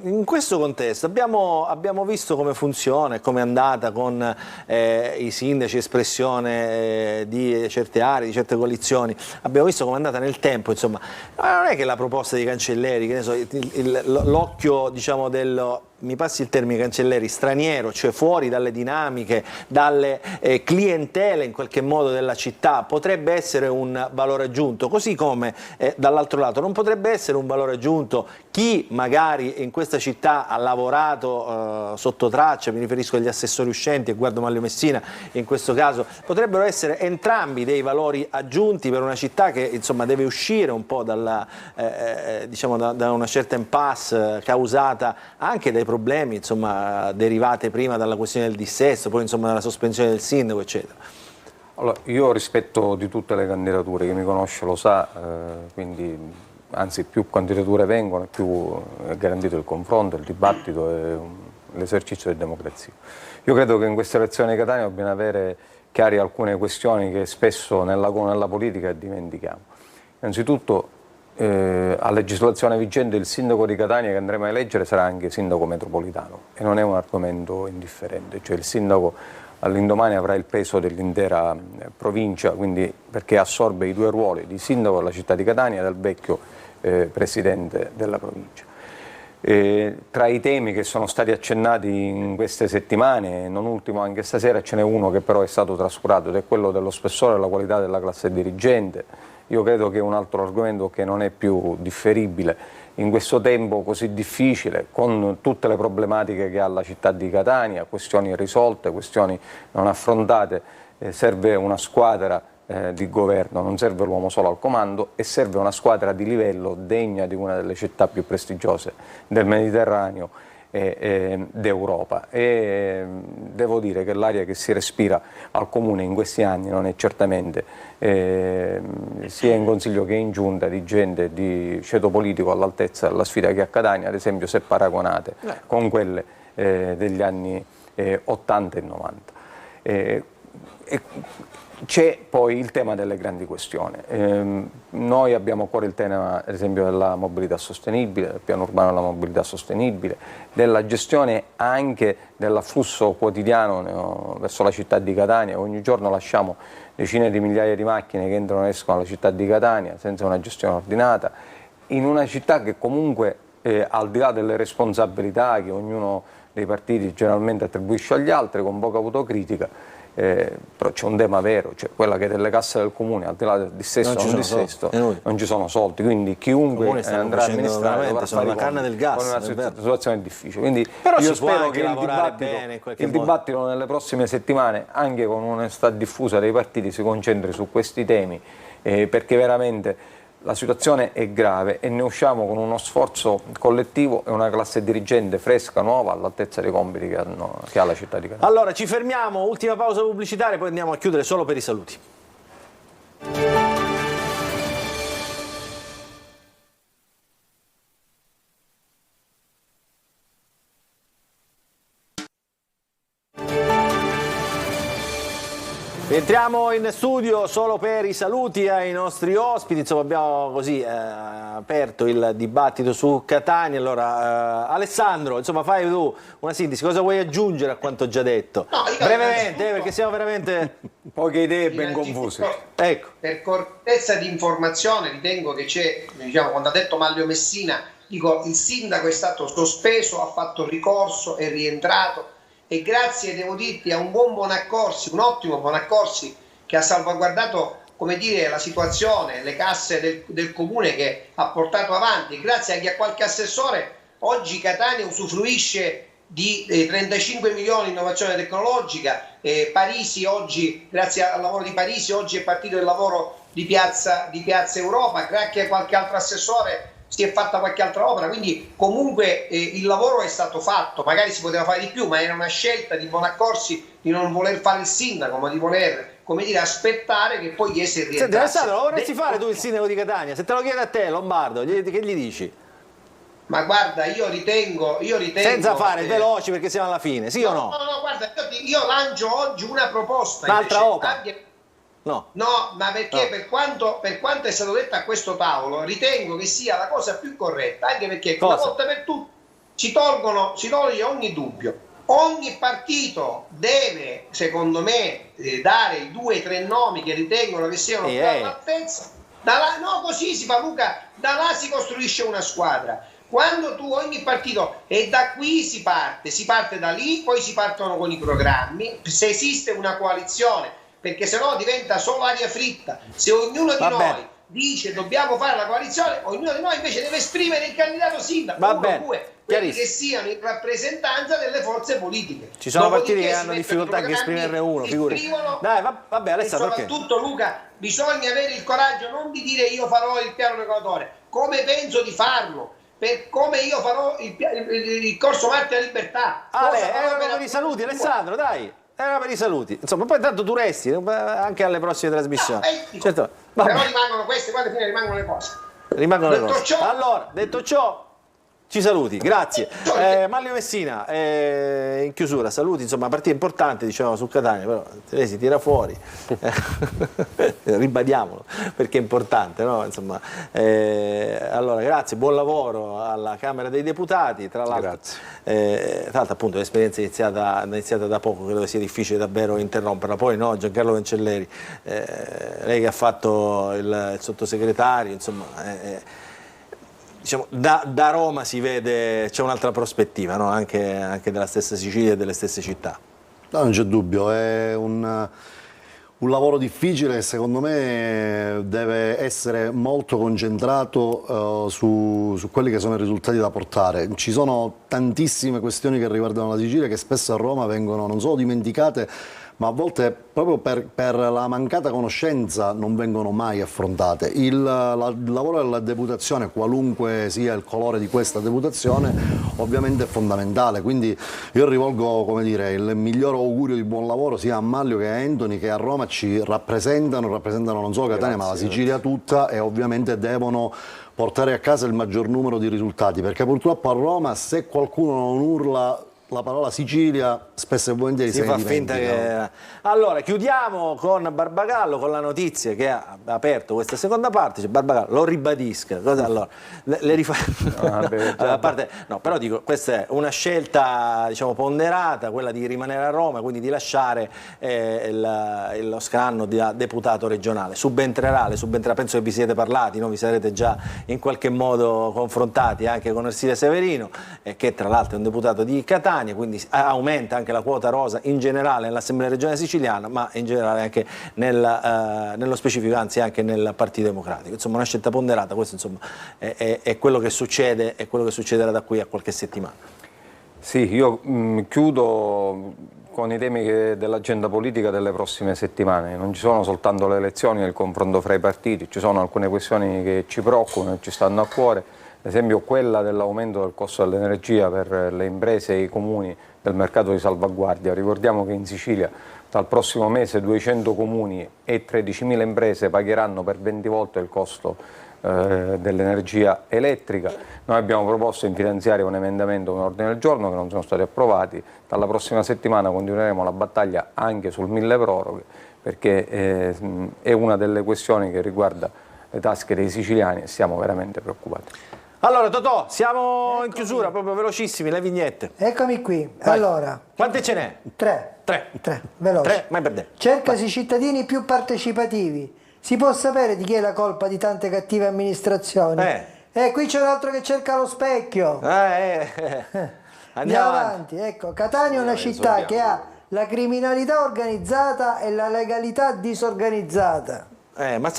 in questo contesto abbiamo visto come funziona e come è andata con i sindaci, espressione di certe aree, di certe coalizioni, abbiamo visto come è andata nel tempo, insomma. Non è che la proposta di Cancelleri, che ne so, l'occhio, diciamo, mi passi il termine, Cancelleri, straniero, cioè fuori dalle dinamiche, dalle clientele in qualche modo della città, potrebbe essere un valore aggiunto, così come dall'altro lato non potrebbe essere un valore aggiunto chi magari in questa città ha lavorato sotto traccia, mi riferisco agli assessori uscenti e Guardo Manlio Messina in questo caso, potrebbero essere entrambi dei valori aggiunti per una città che insomma deve uscire un po' diciamo, da una certa impasse causata anche dai problemi, insomma, derivate prima dalla questione del dissesto, poi insomma dalla sospensione del sindaco, eccetera. Allora, io rispetto di tutte le candidature, chi mi conosce lo sa, quindi anzi più candidature vengono, più è garantito il confronto, il dibattito e l'esercizio di democrazia. Io credo che in questa elezione di Catania dobbiamo avere chiari alcune questioni che spesso nella politica dimentichiamo. Innanzitutto, a legislazione vigente il sindaco di Catania che andremo a eleggere sarà anche sindaco metropolitano e non è un argomento indifferente, cioè il sindaco all'indomani avrà il peso dell'intera provincia, quindi perché assorbe i 2 ruoli di sindaco della città di Catania e del vecchio presidente della provincia. Tra i temi che sono stati accennati in queste settimane, non ultimo anche stasera, ce n'è uno che però è stato trascurato ed è quello dello spessore e la qualità della classe dirigente. Io credo che è un altro argomento che non è più differibile in questo tempo così difficile, con tutte le problematiche che ha la città di Catania, questioni irrisolte, questioni non affrontate. Serve una squadra di governo, non serve l'uomo solo al comando e serve una squadra di livello degna di una delle città più prestigiose del Mediterraneo e d'Europa. E devo dire che l'aria che si respira al Comune in questi anni non è certamente, sia in Consiglio che in Giunta, di gente di ceto politico all'altezza della sfida che a Catania, ad esempio, se paragonate con quelle degli anni 80 e 90. C'è poi il tema delle grandi questioni. Noi abbiamo a cuore il tema, ad esempio, della mobilità sostenibile, del piano urbano della mobilità sostenibile, della gestione anche dell'afflusso quotidiano verso la città di Catania. Ogni giorno lasciamo decine di migliaia di macchine che entrano e escono alla città di Catania senza una gestione ordinata, in una città che comunque, al di là delle responsabilità che ognuno dei partiti generalmente attribuisce agli altri, con poca autocritica, però c'è un tema vero, cioè quella che delle casse del Comune, al di là del dissesto o non dissesto, non ci sono soldi, quindi chiunque andrà a amministrare dovrà fare la canna del gas, con una situazione difficile. Quindi però io si può spero anche che lavorare bene in qualche il dibattito nelle prossime settimane, anche con un'onestà diffusa dei partiti, si concentri su questi temi, perché veramente la situazione è grave e ne usciamo con uno sforzo collettivo e una classe dirigente fresca, nuova, all'altezza dei compiti che ha la città di Catania. Allora ci fermiamo, ultima pausa pubblicitaria, poi andiamo a chiudere solo per i saluti. Entriamo in studio solo per i saluti ai nostri ospiti, insomma abbiamo così aperto il dibattito su Catania. Allora Alessandro, insomma fai tu una sintesi, cosa vuoi aggiungere a quanto già detto? No, brevemente, perché siamo veramente poche idee ben confuse. Ecco. Per correttezza di informazione ritengo che c'è, diciamo, quando ha detto Manlio Messina, dico il sindaco è stato sospeso, ha fatto ricorso, è rientrato. E grazie, devo dirti, a un buon Bonaccorsi, un ottimo Bonaccorsi che ha salvaguardato, come dire, la situazione, le casse del comune, che ha portato avanti, grazie anche a qualche assessore, oggi Catania usufruisce di 35 milioni di innovazione tecnologica. Parisi oggi, grazie al lavoro di Parisi, oggi è partito il lavoro di Piazza Europa, grazie a qualche altro assessore si è fatta qualche altra opera, quindi comunque il lavoro è stato fatto, magari si poteva fare di più, ma era una scelta di Bonaccorsi di non voler fare il sindaco, ma di voler, come dire, aspettare che poi gli esseri rientrasse. Senti Alessandro, lo vorresti fare tu il sindaco di Catania? Se te lo chiede a te, Lombardo, che gli dici? Ma guarda, io ritengo senza fare veloci perché siamo alla fine, sì o no? No, guarda, io lancio oggi una proposta. Un'altra opera? No, ma perché no. Per quanto è stato detto a questo tavolo, ritengo che sia la cosa più corretta, anche perché una volta per tutte si toglie ogni dubbio. Ogni partito deve, secondo me, dare i 2 o 3 nomi che ritengono che siano più all'altezza. No, così si fa, Luca, da là si costruisce una squadra. Quando ogni partito, e da qui si parte da lì, poi si partono con i programmi, se esiste una coalizione, perché sennò diventa solo aria fritta. Se ognuno di noi dice dobbiamo fare la coalizione, ognuno di noi invece deve esprimere il candidato sindaco, uno o due, quelli che siano in rappresentanza delle forze politiche. Ci sono partiti che hanno difficoltà anche a esprimerne uno, figurati. Dai, vabbè, Alessandro, e soprattutto Luca, bisogna avere il coraggio non di dire io farò il piano regolatore, come penso di farlo, per come io farò il corso Marte alla Libertà. Erano per i saluti, Alessandro, dai. Era per i saluti, insomma, poi tanto tu resti anche alle prossime trasmissioni. Certo. Però rimangono queste, quando fine rimangono le cose. Rimangono le cose. Allora, detto ciò, Ci saluti, grazie. Manlio Messina, in chiusura, saluti, insomma, partita importante, dicevamo, sul Catania, però lei si tira fuori, ribadiamolo, perché è importante, no? Insomma, allora, grazie, buon lavoro alla Camera dei Deputati, tra l'altro appunto l'esperienza è iniziata da poco, credo sia difficile davvero interromperla, poi no, Giancarlo Cancelleri, lei che ha fatto il sottosegretario, insomma... diciamo, da Roma si vede, c'è un'altra prospettiva, no? anche della stessa Sicilia e delle stesse città. No, non c'è dubbio, è un lavoro difficile che secondo me deve essere molto concentrato su quelli che sono i risultati da portare. Ci sono tantissime questioni che riguardano la Sicilia che spesso a Roma vengono non solo dimenticate, ma a volte proprio per la mancata conoscenza non vengono mai affrontate. Il lavoro della deputazione, qualunque sia il colore di questa deputazione, ovviamente è fondamentale, quindi io rivolgo, come dire, il miglior augurio di buon lavoro sia a Manlio che a Anthony, che a Roma ci rappresentano non solo Catania ma la Sicilia tutta, e ovviamente devono portare a casa il maggior numero di risultati, perché purtroppo a Roma se qualcuno non urla la parola Sicilia spesso e volentieri si fa finta che... Allora, chiudiamo con Barbagallo, con la notizia che ha aperto questa seconda parte. Barbagallo, lo ribadisca. Allora, le no, però dico, questa è una scelta, diciamo, ponderata, quella di rimanere a Roma, quindi di lasciare lo scranno da deputato regionale. Subentrerà, penso che vi siete parlati, no? Vi sarete già in qualche modo confrontati anche con Ersilia Severino, che tra l'altro è un deputato di Catania, quindi aumenta anche la quota rosa in generale nell'Assemblea regionale siciliana, ma in generale anche nello specifico, anzi anche nel Partito Democratico. Insomma, una scelta ponderata, questo insomma è quello che succede, è quello che succederà da qui a qualche settimana. Sì, io chiudo con i temi dell'agenda politica delle prossime settimane. Non ci sono soltanto le elezioni e il confronto fra i partiti, ci sono alcune questioni che ci preoccupano e ci stanno a cuore. Ad esempio quella dell'aumento del costo dell'energia per le imprese e i comuni del mercato di salvaguardia. Ricordiamo che in Sicilia dal prossimo mese 200 comuni e 13.000 imprese pagheranno per 20 volte il costo dell'energia elettrica. Noi abbiamo proposto in finanziaria un emendamento, un ordine del giorno che non sono stati approvati. Dalla prossima settimana continueremo la battaglia anche sul milleproroghe, perché è una delle questioni che riguarda le tasche dei siciliani e siamo veramente preoccupati. Allora Totò, siamo in chiusura, proprio velocissimi, le vignette. Eccomi qui. Vai. Allora. Quante ce n'è? Tre, veloci. 3, mai per te. Cercasi cittadini più partecipativi. Si può sapere di chi è la colpa di tante cattive amministrazioni? Qui c'è un altro che cerca lo specchio. Andiamo avanti. Ecco, Catania è una città che ha la criminalità organizzata e la legalità disorganizzata. Ma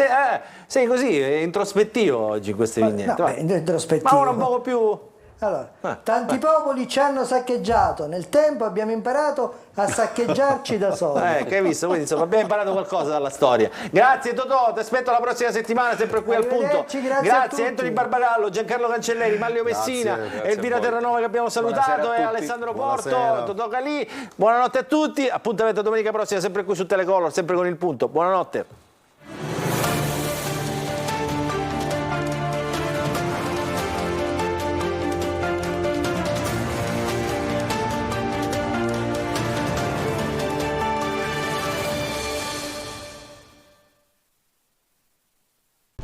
sei così introspettivo oggi in queste vignette. No, introspettivo. Ma un poco più... Allora, tanti popoli ci hanno saccheggiato, nel tempo abbiamo imparato a saccheggiarci da soli. Che hai visto? Quindi insomma abbiamo imparato qualcosa dalla storia. Grazie Totò, ti aspetto la prossima settimana, sempre qui al punto. Grazie Anthony Barbagallo, Giancarlo Cancelleri, Manlio Messina, Elvira Terranova che abbiamo salutato e Alessandro Porto, Totò Calì. Buonanotte a tutti, appuntamento domenica prossima sempre qui su Telecolor, sempre con il punto. Buonanotte.